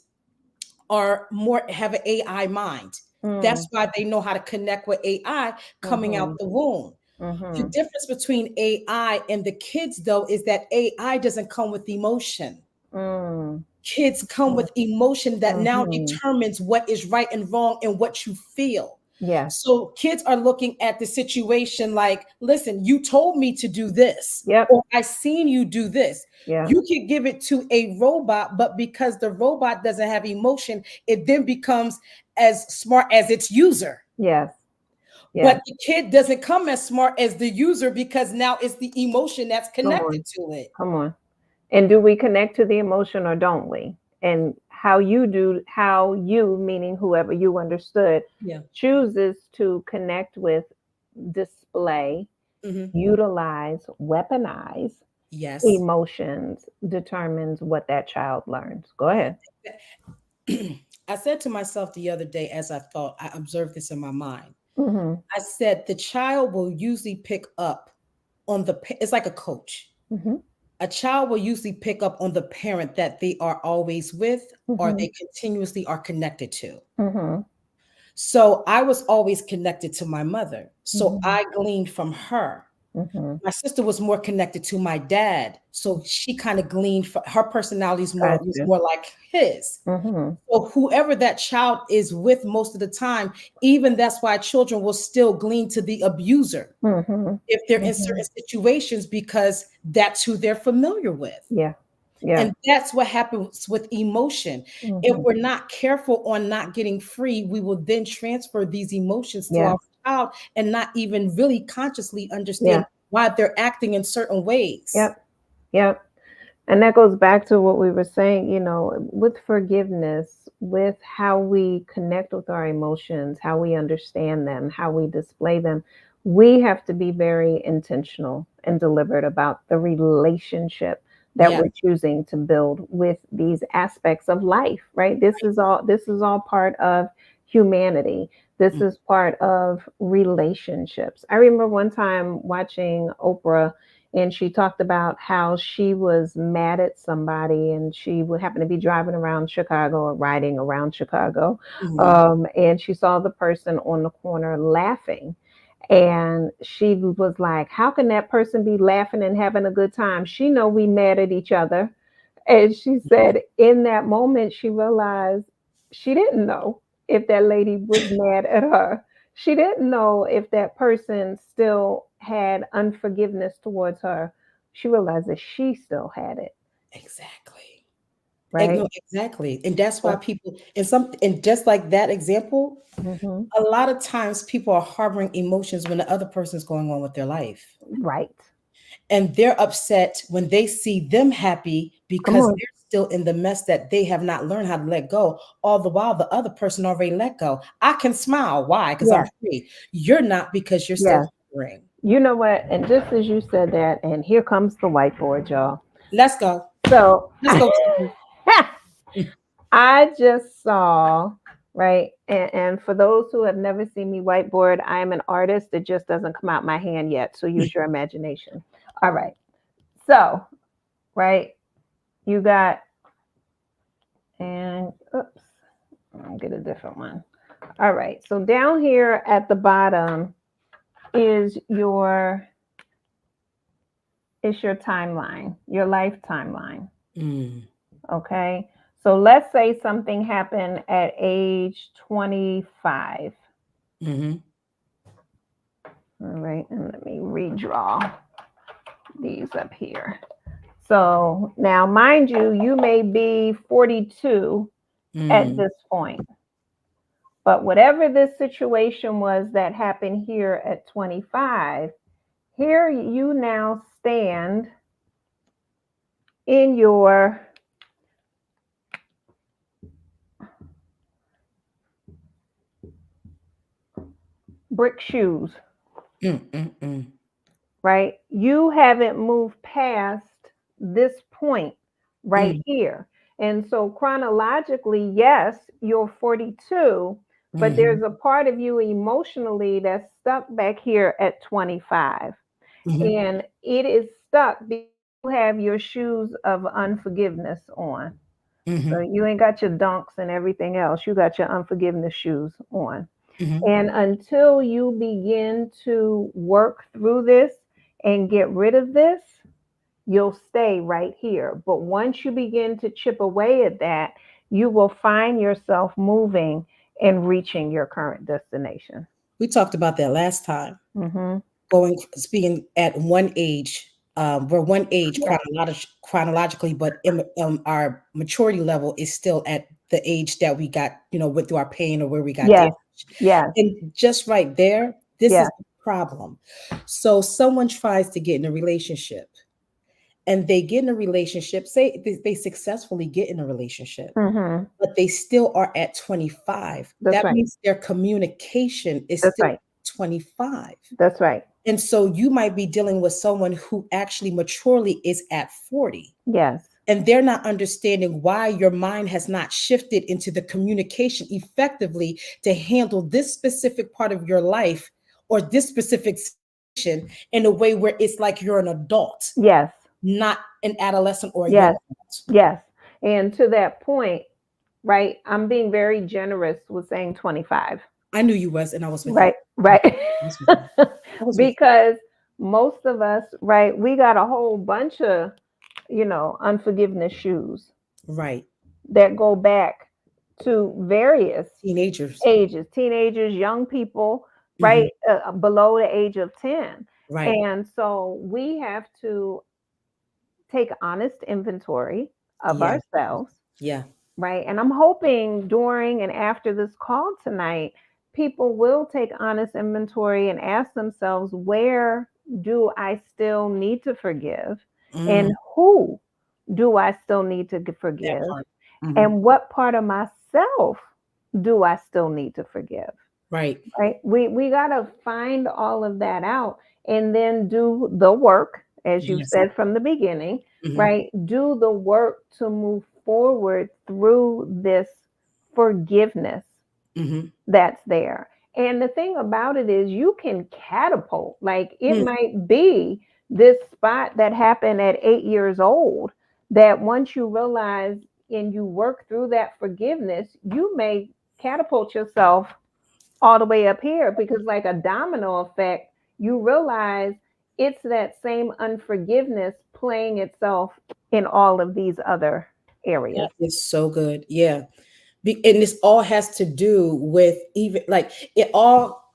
are more have an AI mind. That's Mm. why they know how to connect with AI coming out Mm-hmm. the womb. The Mm-hmm. difference between AI and the kids, though, is that AI doesn't come with emotion. Mm. Kids come with emotion that now Mm-hmm. determines what is right and wrong and what you feel. Yes. So kids are looking at the situation like, listen, you told me to do this, Yep. or I seen you do this. Yeah. You could give it to a robot, but because the robot doesn't have emotion, it then becomes as smart as its user. Yes. Yes. But the kid doesn't come as smart as the user, because now it's the emotion that's Come connected on. to it. Come on. And do we connect to the emotion or don't we? And how you, meaning whoever you understood, Yeah. chooses to connect with, display, Mhm. utilize, weaponize Yes. emotions determines what that child learns. Go ahead. I said to myself the other day, as I thought, I observed this in my mind. Mm-hmm. I said the child will usually pick up on it's like a coach. Mm-hmm. A child will usually pick up on the parent that they are always with or Mm-hmm. they continuously are connected to. Mm-hmm. So I was always connected to my mother. So Mm-hmm. I gleaned from her. Mm-hmm. My sister was more connected to my dad, so she kind of gleaned from her personality is more was Gotcha. more like his. Mm-hmm. So whoever that child is with most of the time, even that's why children will still glean to the abuser Mm-hmm. if they're in Mm-hmm. certain situations, because that's who they're familiar with. Yeah. Yeah. And that's what happens with emotion. If Mm-hmm. we're not careful on not getting free, we will then transfer these emotions to Yeah. our child and not even really consciously understand Yeah. why they're acting in certain ways. Yep. Yep. And that goes back to what we were saying, with forgiveness, with how we connect with our emotions, how we understand them, how we display them. We have to be very intentional and deliberate about the relationship that Yeah. we're choosing to build with these aspects of life, right? This is all part of humanity. This Mm. is part of relationships. I remember one time watching Oprah, and she talked about how she was mad at somebody, and she would happen to be driving around Chicago or riding around Chicago, Mhm. and she saw the person on the corner laughing. And she was like, how can that person be laughing and having a good time? She know we mad at each other. And she said in that moment, she realized she didn't know if that lady was mad at her. She didn't know if that person still had unforgiveness towards her. She realized that she still had it, Exactly. right? No, exactly. And that's why So, people and just like that example, mhm, a lot of times people are harboring emotions when the other person's going on with their life. right. And they're upset when they see them happy Come because on. they're still in the mess that they have not learned how to let go. All the while, the other person already let go. I can smile. Why? Because I'm Yes, free. You're not because you're still yes. harboring. You know what? And just as you said that, and here comes the whiteboard, y'all. Let's go. So Let's go. I just saw, right? And for those who have never seen me whiteboard, I am an artist. It just doesn't come out my hand yet. So use your imagination. All right. So, right, you got, and oops, I'll get a different one. All right. So down here at the bottom is your timeline, your life timeline. Mm, Okay. So let's say something happened at age 25. mm-hmm, All right. And let me redraw these up here. So now, mind you, you may be 42 at mm, this point, but whatever this situation was that happened here at 25, here you now stand in your brick shoes, mm. right? You haven't moved past this point right Mm, here. And so chronologically, yes, you're 42, but mm-hmm, there's a part of you emotionally that's stuck back here at 25. mm-hmm, And it is stuck because you have your shoes of unforgiveness on. So mm-hmm, you ain't got your dunks and everything else. You got your unforgiveness shoes on. mm-hmm. And until you begin to work through this and get rid of this, you'll stay right here. But once you begin to chip away at that, you will find yourself moving and reaching your current destination. We talked about that last time. Hmm. Speaking at one age, we're one age Yeah. chronologically, but our maturity level is still at the age that we got, went through our pain or where we got Yes. damaged. Yes. And just right there, this is Yes. the problem. So someone tries to get in a relationship and they get in a relationship, say they successfully get in a relationship, Hmm. but they still are at 25. That's That right. means their communication is That's still right. 25. That's right. And so you might be dealing with someone who actually maturely is at 40, Yes. and they're not understanding why your mind has not shifted into the communication effectively to handle this specific part of your life or this specific situation in a way where it's like you're an adult, Yes. not an adolescent or a young Yes. adult. Yes. And to that point, right, I'm being very generous with saying 25. I knew you was, and I was with you. Right. Right. I was with you. I was with Because most of us, right, we got a whole bunch of, unforgiveness shoes you. Right. that go back to various Teenagers. ages, teenagers, young people, Hmm. right, below the age of 10. Right. And so we have to take honest inventory of Yeah. ourselves, Yeah. right? And I'm hoping during and after this call tonight, people will take honest inventory and ask themselves, where do I still need to forgive? Mm, And who do I still need to that forgive? part. Hmm. And what part of myself do I still need to forgive? Right. Right? We got to find all of that out and then do the work, as you Yes. said from the beginning, Hmm. right? Do the work to move forward through this forgiveness Hmm. that's there. And the thing about it is, you can catapult. Like, it Mm, might be this spot that happened at 8 years old, that once you realize and you work through that forgiveness, you may catapult yourself all the way up here, because like a domino effect, you realize it's that same unforgiveness playing itself in all of these other That areas. is so good. Yeah. And this all has to do with, even like, it all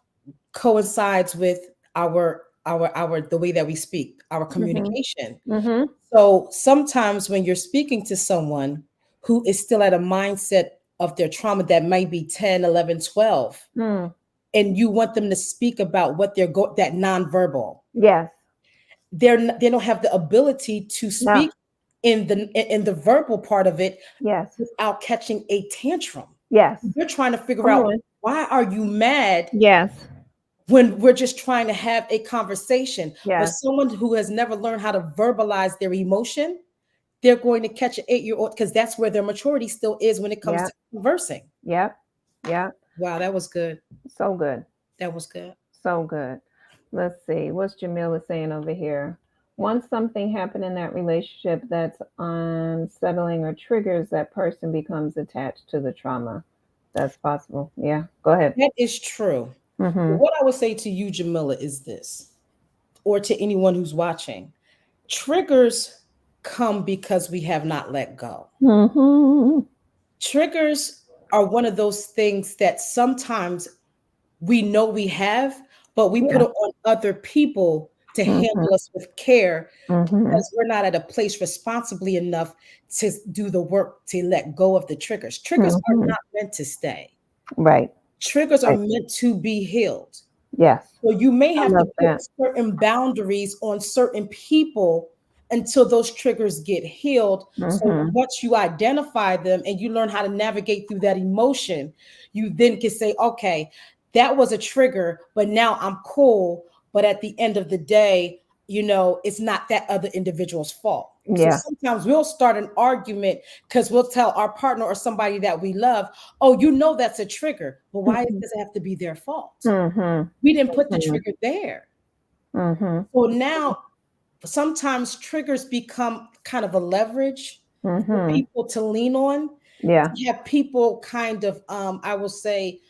coincides with our the way that we speak, our Mhm. communication. Mhm. So sometimes when you're speaking to someone who is still at a mindset of their trauma that might be 10, 11, 12, Mm. and you want them to speak about what they're that nonverbal, Yes. they don't have the ability to No. speak in the verbal part of it Yes. without catching a tantrum. Yes. You're trying to figure Come out, on. why are you mad Yes. when we're just trying to have a conversation? But Yes. someone who has never learned how to verbalize their emotion, they're going to catch an 8-year-old, because that's where their maturity still is when it comes to Yep. conversing. Yep. Yep. Wow, that was good. So good. That was good. So good. Let's see. What's Jamila saying over here? Once something happened in that relationship that's unsettling or triggers, that person becomes attached to the trauma. That's possible. Yeah. Go ahead. That is true. But Mm-hmm. what I would say to you, Jamila, is this, or to anyone who's watching: triggers come because we have not let go. Mm-hmm. Triggers are one of those things that sometimes we know we have, but we put Yeah. it on other people to Mm-hmm. handle us with care, Mm-hmm. because we're not at a place responsibly enough to do the work to let go of the triggers. Triggers are Mm-hmm. not meant to stay. Right. Triggers are Right. meant to be healed. Yes. So you may I have to love put that. certain boundaries on certain people until those triggers get healed. So Mm-hmm. once you identify them and you learn how to navigate through that emotion, you then can say, okay, that was a trigger, but now I'm cool. But at the end of the day, it's not that other individual's fault. So Yeah. sometimes we'll start an argument because we'll tell our partner or somebody that we love, oh, that's a trigger. But why Mm-hmm. does it have to be their fault? Mm-hmm. We didn't put the Mm-hmm. trigger there. Mm-hmm. So now sometimes triggers become kind of a leverage for Mm-hmm. people to lean on, Yeah. to have people kind of, I will say,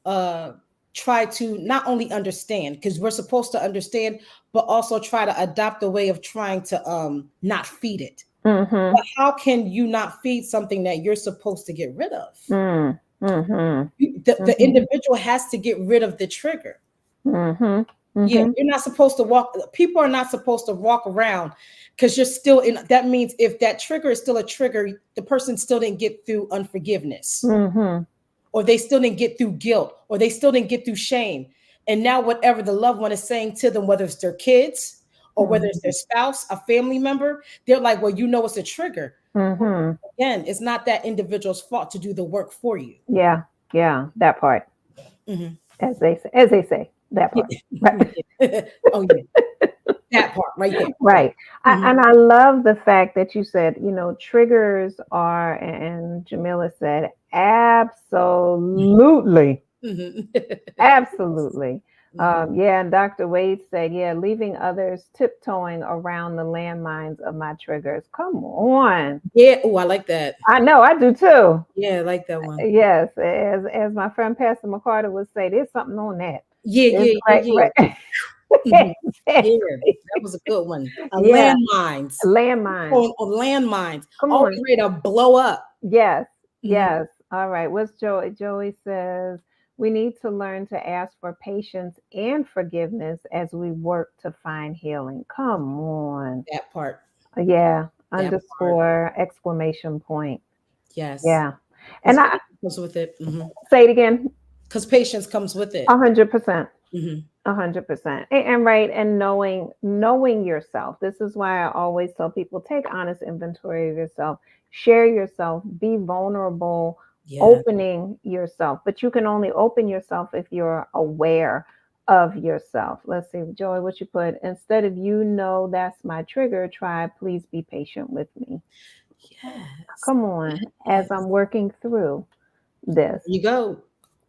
uh, try to not only understand, because we're supposed to understand, but also try to adopt a way of trying to not feed it. Mm-hmm. But how can you not feed something that you're supposed to get rid of? Mm. Mm-hmm. The Mm-hmm. individual has to get rid of the trigger. Mm-hmm. Yeah, Mm-hmm. you're not supposed to walk. People are not supposed to walk around, because you're still in. That means if that trigger is still a trigger, the person still didn't get through unforgiveness, Mm-hmm. or they still didn't get through guilt, or they still didn't get through shame. And now, whatever the loved one is saying to them, whether it's their kids or whether it's their spouse, a family member, they're like, well, it's a trigger. Mm-hmm. Again, it's not that individual's fault to do the work for you. Yeah. Yeah. That part, Mhm. as they say, that part. Right. Yeah. Oh, yeah. That part right there. Right. Right. Mhm. And I love the fact that you said, triggers are, and Jamila said, absolutely. Mhm. Absolutely. Mhm. Yeah, and Dr. Wade said, yeah, leaving others tiptoeing around the landmines of my triggers. Come on. Yeah. Oh, I like that. I know, I do too. Yeah, I like that one. Yes, as my friend Pastor McCarter would say, there's something on that. Yeah, It's yeah, yeah, right, yeah. right. Mhm. Yeah, Exactly. that was a good one. Yeah, Landmines. landmines. On landmines. Come Always on. ready to blow up. Yes, Mhm. yes. All right. What's Joey? Joey says we need to learn to ask for patience and forgiveness as we work to find healing. Come on. That part. Yeah. That part. Underscore exclamation point. Yes. Yeah. Because And I patience comes with it. say it again. Because patience comes with it. 100%. Hmm. 100%. And right. And knowing yourself. This is why I always tell people, take honest inventory of yourself, share yourself, be vulnerable, Yeah. opening yourself. But you can only open yourself if you're aware of yourself. Let's see, Joy, what you put. Instead of that's my trigger, try please be patient with me. Yes. Come on, as Yes. I'm working through There this. you go.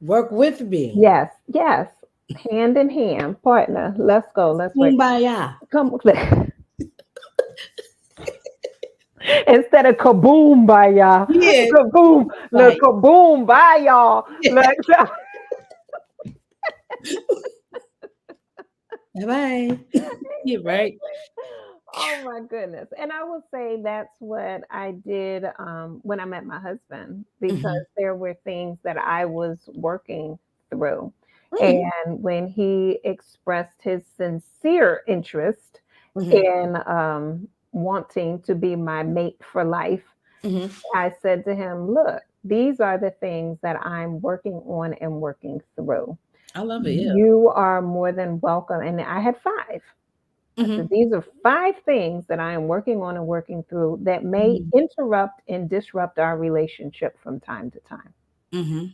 Work with me. Yes, yes. Hand in hand, partner. Let's go. Let's work. Kumbaya. Come instead of kaboom by y'all. Yeah. Kaboom. Look, Right. kaboom by y'all. Look. Bye bye. Yeah, right. Oh my goodness. And I would say that's what I did when I met my husband, because Hmm. there were things that I was working through. Mm. And when he expressed his sincere interest Hmm. in wanting to be my mate for life, Hmm. I said to him, look, these are the things that I'm working on and working through. I love it. Yeah. You are more than welcome. And I had five. I said, Hmm. these are five things that I am working on and working through that may Hmm. interrupt and disrupt our relationship from time to time. Hmm.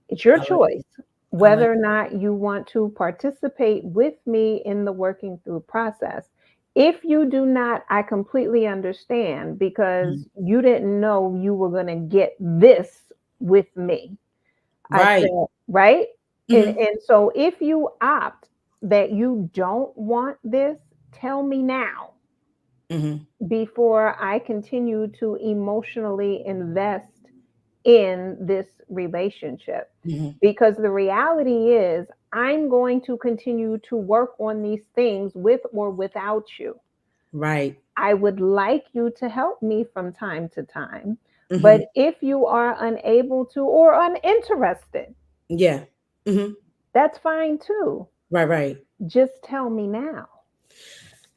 It's your I like it. choice I like whether or not you want to participate with me in the working through process. If you do not, I completely understand, it. because you didn't know you were going to get this with me. I Right. said, right? And, Hmm. and so if you opt that you don't want this, tell me now Hmm. before I continue to emotionally invest in this relationship. Hmm. Because the reality is, I'm going to continue to work on these things with or without you. Right. I would like you to help me from time to time. But Hmm. if you are unable to or uninterested, Yeah. Hmm. that's fine too. Right. Right. Just tell me now.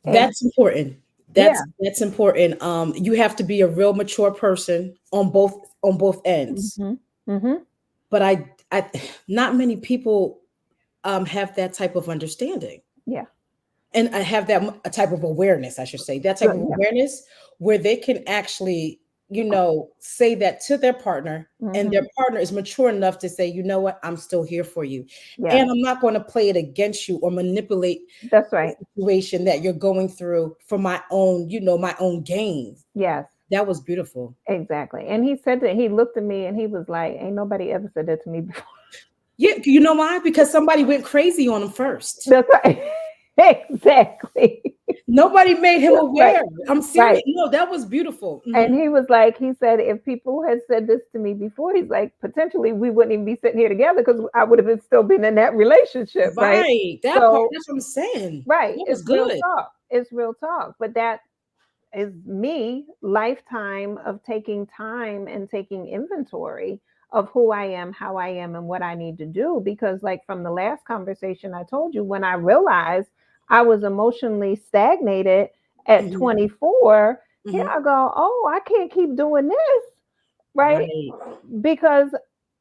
And That's important. yeah. That's important. You have to be a real mature person on both ends. Hmm. Hmm. But I, not many people have that type of understanding, Yeah. and I have a type of awareness. I should say that type Good. of Yeah. awareness where they can actually, say that to their partner, and their Hmm. partner is mature enough to say, you know what, I'm still here for you, Yes. and I'm not going to play it against you or manipulate That's the right. situation that you're going through for my own, my own gain. Yes. That was beautiful. Exactly. And he said that, he looked at me and he was like, ain't nobody ever said that to me before. Yeah, you know why? Because somebody went crazy on him first. That's right. Exactly. Nobody made him Right. aware. I'm serious. Right. No, that was beautiful. And he was like, he said, if people had said this to me before, he's like, potentially we wouldn't even be sitting here together, because I would have been still been in that relationship. Right. Right. That part, So, that's what I'm saying. right. That was It's real good. talk. It's real talk. But that is me lifetime of taking time and taking inventory of who I am, how I am, and what I need to do. Because, like from the last conversation I told you, when I realized I was emotionally stagnated at Mhm, 24, here mhm. I go, oh, I can't keep doing this, right? Right. Because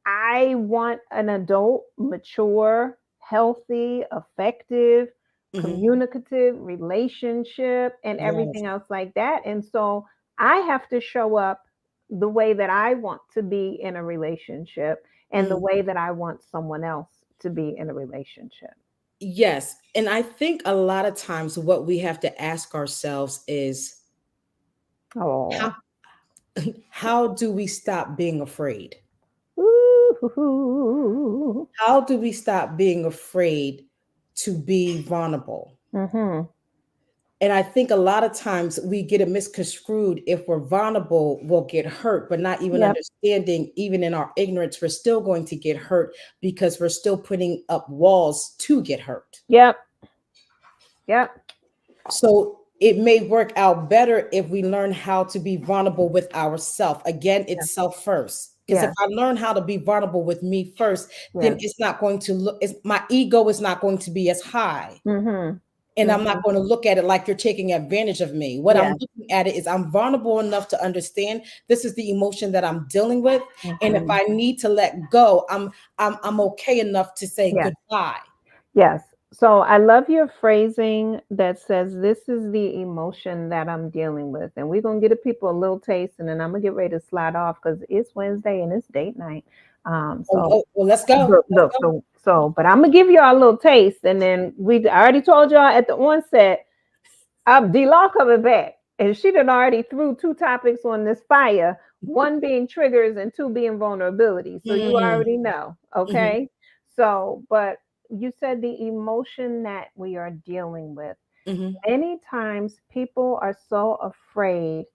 I want an adult, mature, healthy, effective, Mhm. communicative relationship and Yes. everything else like that. And so I have to show up the way that I want to be in a relationship and the Mhm. way that I want someone else to be in a relationship. Yes. And I think a lot of times what we have to ask ourselves is how Oh. how do we stop being afraid? Ooh. How do we stop being afraid to be vulnerable? Mm-hmm. And I think a lot of times we get it misconstrued. If we're vulnerable, we'll get hurt, but not even Yep. understanding, even in our ignorance, we're still going to get hurt because we're still putting up walls to get hurt. Yep. Yep. So it may work out better if we learn how to be vulnerable with ourselves. Again, Yeah. it's self first. Because if Yeah. I learn how to be vulnerable with me first, then Yeah. it's not going to look, my ego is not going to be as high. Mm-hmm. And I'm Mm-hmm. not going to look at it like you're taking advantage of me. What I'm Yeah. looking at it is I'm vulnerable enough to understand this is the emotion that I'm dealing with. And if Mm-hmm. I need to let go, I'm okay enough to say Yeah. goodbye. Yes. So I love your phrasing that says, this is the emotion that I'm dealing with. And we're going to give people a little taste, and then I'm going to get ready to slide off because it's Wednesday and it's date night. Oh, So oh, well, let's go. look, Let's look, go. but I'm going to give y'all a little taste. And then I already told y'all at the onset, D-Law coming back. And she done already threw two topics on this fire, one being triggers and two being vulnerability. So you Mm, already know. mhm. Okay. So, but you said the emotion that we are dealing with. Hmm. Many times people are so afraid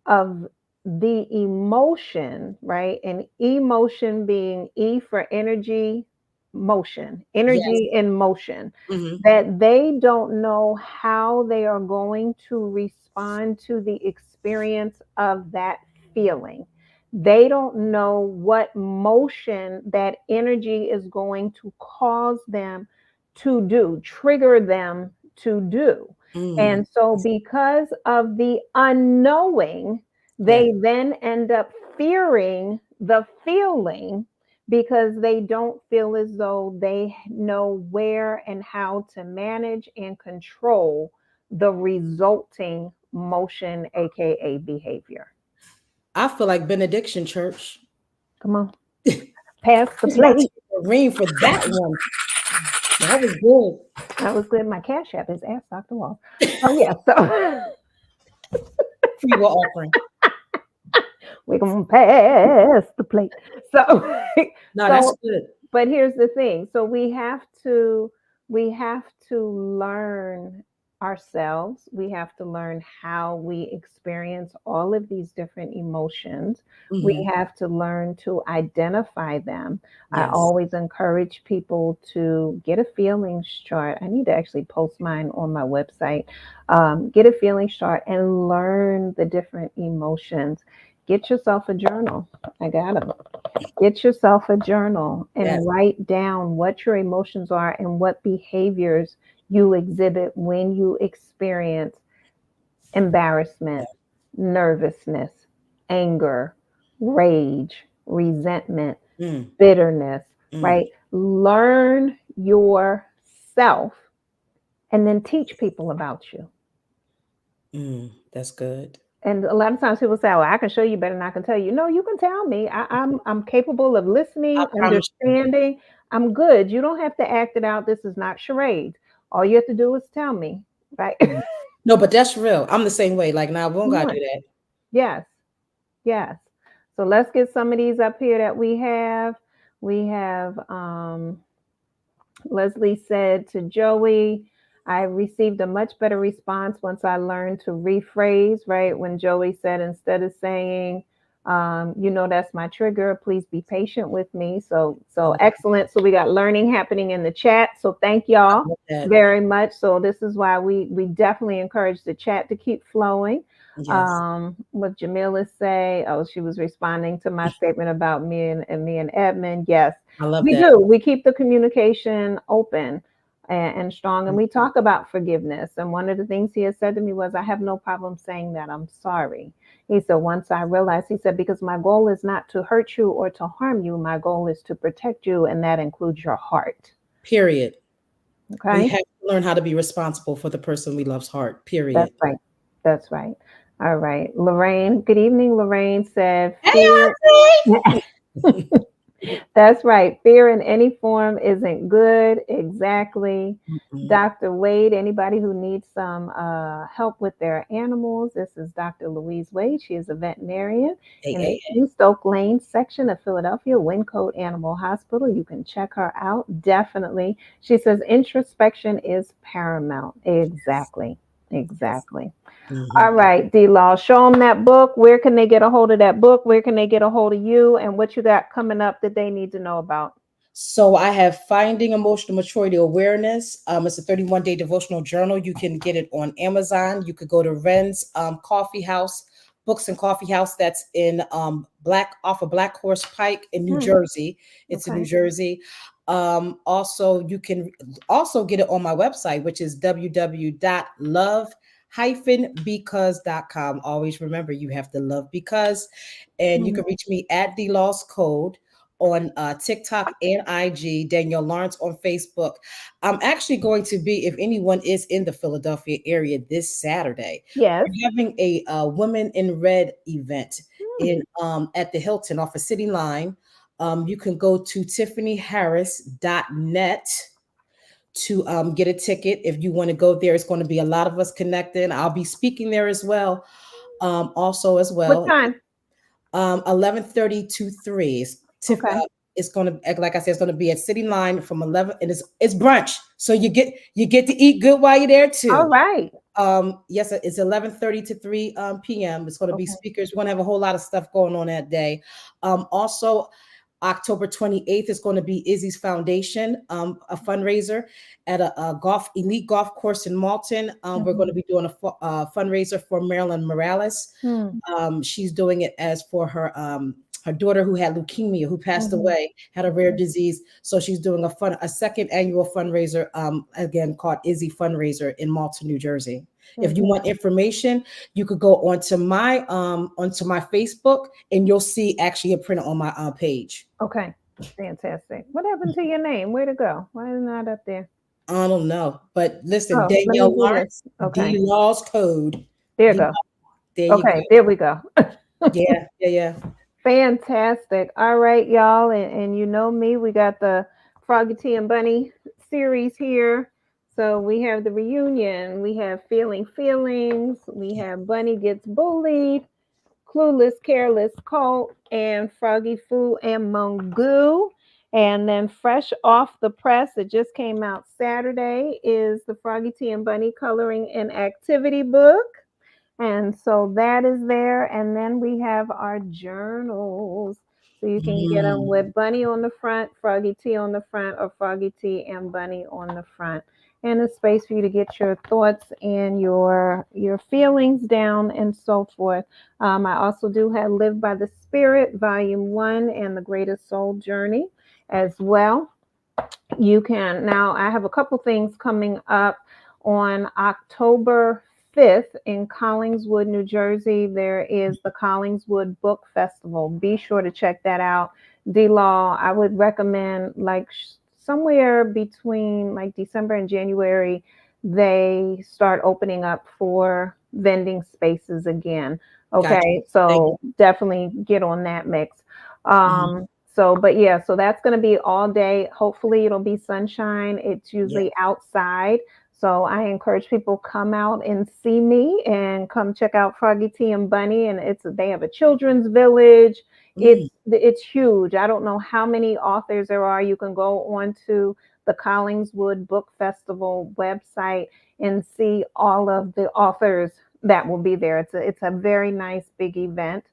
of the emotion, right? And emotion being E for energy, motion, Yes. energy in motion, Hmm. that they don't know how they are going to respond to the experience of that feeling. They don't know what motion that energy is going to cause them to do, trigger them to do. Mm. And so, because of the unknowing, Yeah. they then end up fearing the feeling because they don't feel as though they know where and how to manage and control the resulting motion, aka behavior. I feel like benediction church. Come on, pass the It's my plate. ring for that one. That was good. That was good. My cash app is ask Dr. Wall. Oh yeah, so Free will offering. we're gonna pass the plate. So, No, that's so, good. but here's the thing. So we have to learn ourselves. We have to learn how we experience all of these different emotions. We Hmm. have to learn to identify them. I Yes. always encourage people to get a feelings chart. I need to actually post mine on my website. Get a feelings chart and learn the different emotions. Get yourself a journal. I got them. Get yourself a journal Yes. and write down what your emotions are and what behaviors you exhibit when you experience embarrassment, nervousness, anger, rage, resentment, Mm. bitterness, Mm. right? Learn yourself and then teach people about you. Mm. That's good. And a lot of times people say, "Well, I can show you better than I can tell you." No, you can tell me. I'm capable of I listening, promise you. understanding. I'm good. You don't have to act it out. This is not charades. All you have to do is tell me, right? Mm. No, but that's real. I'm the same way. Like, now, we don't Come gotta on. do that. Yes, yes. So let's get some of these up here that we have. We have Leslie said to Joey, I received a much better response once I learned to rephrase, right? When Joey said, instead of saying, that's my trigger, please be patient with me. So I excellent. So we got learning happening in the chat. So thank y'all love that. very much. So this is why we definitely encourage the chat to keep flowing. Yes. What Jamila say? Oh, she was responding to my statement about me and Edmund. Yes, I love we that. do. We keep the communication open and strong, and we talk about forgiveness. And one of the things he has said to me was, I have no problem saying that I'm sorry. He said, once I realized, he said, because my goal is not to hurt you or to harm you. My goal is to protect you, and that includes your heart. Period. We Okay. have to learn how to be responsible for the person we love's heart. Period. That's right. That's right. All right. Lorraine, good evening. Lorraine said, Hey, fear. Auntie. That's right. Fear in any form isn't good. Exactly. Mhm. Dr. Wade, anybody who needs some help with their animals, this is Dr. Louise Wade. She is a veterinarian Hey, in the hey, East Oak Lane section of Philadelphia, Wincote Animal Hospital. You can check her out. Definitely. She says introspection is paramount. Exactly. yes. Exactly. Hmm. All right, D Law, show them that book. Where can they get a hold of that book? Where can they get a hold of you? And what you got coming up that they need to know about? So I have Finding Emotional Maturity Awareness. It's a 31-day devotional journal. You can get it on Amazon. You could go to Ren's Coffee House, Books and Coffee House. That's in Black off of Black Horse Pike in New Hmm, Jersey. It's in New okay. Jersey. Also, you can also get it on my website, which is www.love-because.com. Always remember, you have to love because, and you Mhm. can reach me at the Lost Code on TikTok and IG, Danielle Lawrence on Facebook. I'm actually going to be, if anyone is in the Philadelphia area this Saturday, Yes. we're having a Women in Red event Hmm, in at the Hilton off a City Line. You can go to tiffanyharris.net to get a ticket if you want to go there. It's going to be a lot of us connecting. I'll be speaking there as well. Also as what well, time? 11:30 to 3. Okay. It's gonna, like I said, it's gonna be at City Line from 11, and it's brunch, so you get to eat good while you're there All too. right. Yes, it's 11:30 to 3 p.m. It's going to be Okay. speakers. We're going to have a whole lot of stuff going on that day. Also, October 28th is going to be Izzy's Foundation, a fundraiser at a golf elite golf course in Malton. We're going Mhm. to be doing a fundraiser for Marilyn Morales. Hmm. She's doing it as for her daughter who had leukemia, who passed Mhm. away, had a rare disease. So she's doing a second annual fundraiser, again called Izzy Fundraiser in Malton, New Jersey. If you Mhm. want information, you could go onto my Facebook, and you'll see actually a printed on my page. Okay. Fantastic. What happened to your name? Where'd it go? Why is it not up there? I don't know, but listen, Oh, let me Danielle do this. Lawrence, Okay. D Laws Code. There you D- go. there you go. Okay, there we go. Yeah, yeah, yeah. Fantastic. All right, y'all. And you know me, we got the Froggy Tea and Bunny series here. So we have the reunion, we have Feeling Feelings, we have Bunny Gets Bullied, Clueless, Careless Cult, and Froggy Foo and Mongo. And then fresh off the press, it just came out Saturday, is the Froggy Tea and Bunny Coloring and Activity book. And so that is there. And then we have our journals. So you can get them Mm, with Bunny on the front, Froggy Tea on the front, or Froggy Tea and Bunny on the front. And a space for you to get your thoughts and your feelings down and so forth. I also do have Live by the Spirit, Volume 1, and The Greatest Soul Journey as well. You can now, I have a couple things coming up on October 5th in Collingswood, New Jersey. There is the Collingswood Book Festival. Be sure to check that out. D Law, I would recommend like somewhere between like December and January, they start opening up for vending spaces again. gotcha. Okay, Thank so definitely get on that mix. you. So, but yeah, so that's going to be all day. Hopefully, it'll be sunshine. It's Yeah. usually outside. So, I encourage people come out and see me and come check out Froggy Tea and Bunny. And they have a children's village. Mm, It's huge. I don't know how many authors there are. You can go on to the Collingswood Book Festival website and see all of the authors that will be there. It's a very nice big event.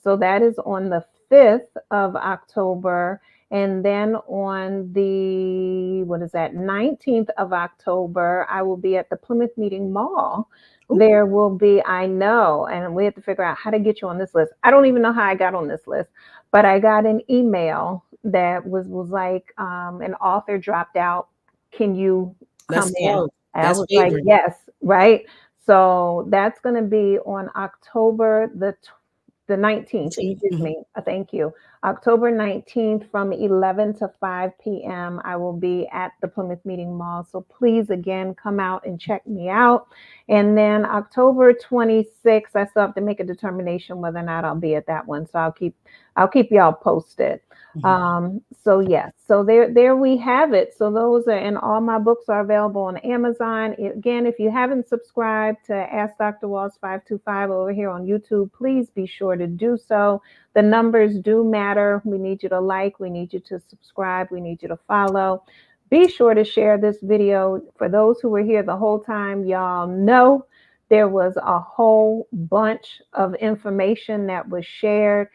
So that is on the 5th of October. And then on the, what is that, 19th of October, I will be at the Plymouth Meeting Mall. ooh, There will be, I know, and we have to figure out how to get you on this list. I don't even know how I got on this list, but I got an email that was like, an author dropped out. Can you come let's in? go. And I That's was like, favoring. yes, right. So that's going to be on October the 19th, excuse Mhm. me. Thank you. October 19th from 11 to 5 p.m. I will be at the Plymouth Meeting Mall. So please, again, come out and check me out. And then October 26th, I still have to make a determination whether or not I'll be at that one. So I'll keep y'all posted. Mhm. So yes, so there we have it. So those are, and all my books are available on Amazon. Again, if you haven't subscribed to Ask Dr. Walls 525 over here on YouTube, please be sure to do so. The numbers do matter. We need you to like, we need you to subscribe, we need you to follow. Be sure to share this video. For those who were here the whole time, y'all know there was a whole bunch of information that was shared.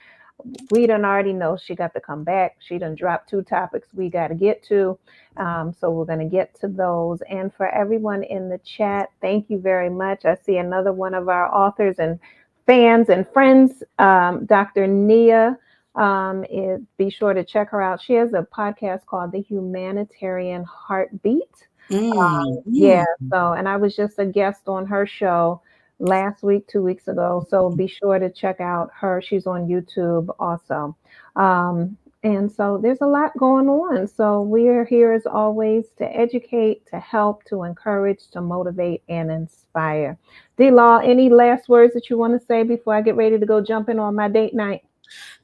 We done already know she got to come back. She done dropped two topics we got to get to. So we're going to get to those. And for everyone in the chat, thank you very much. I see another one of our authors and fans and friends, Dr. Nia. Be sure to check her out. She has a podcast called The Humanitarian Heartbeat. Mm, Yeah, mm. so, and I was just a guest on her show last week, 2 weeks ago. So be sure to check out her. She's on YouTube also. And so there's a lot going on. So we are here as always to educate, to help, to encourage, to motivate, and inspire. D Law, any last words that you want to say before I get ready to go jump in on my date night?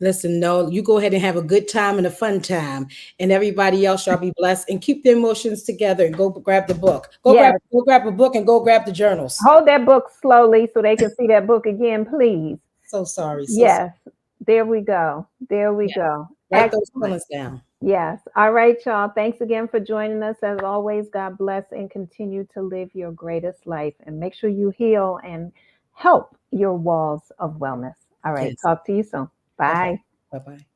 Listen, no, you go ahead and have a good time and a fun time, and everybody else shall be blessed. And keep the emotions together. And go grab the book. Yes, Go grab a book, and go grab the journals. hold that book slowly so they can see that book again, please. So sorry. So sorry. Yes, there we go. There we Yes. go. Write those Excellent. feelings down. Yes. All right, y'all. Thanks again for joining us. As always, God bless and continue to live your greatest life and make sure you heal and help your walls of wellness. All right. Yes. Talk to you soon. Okay. Bye. Bye bye.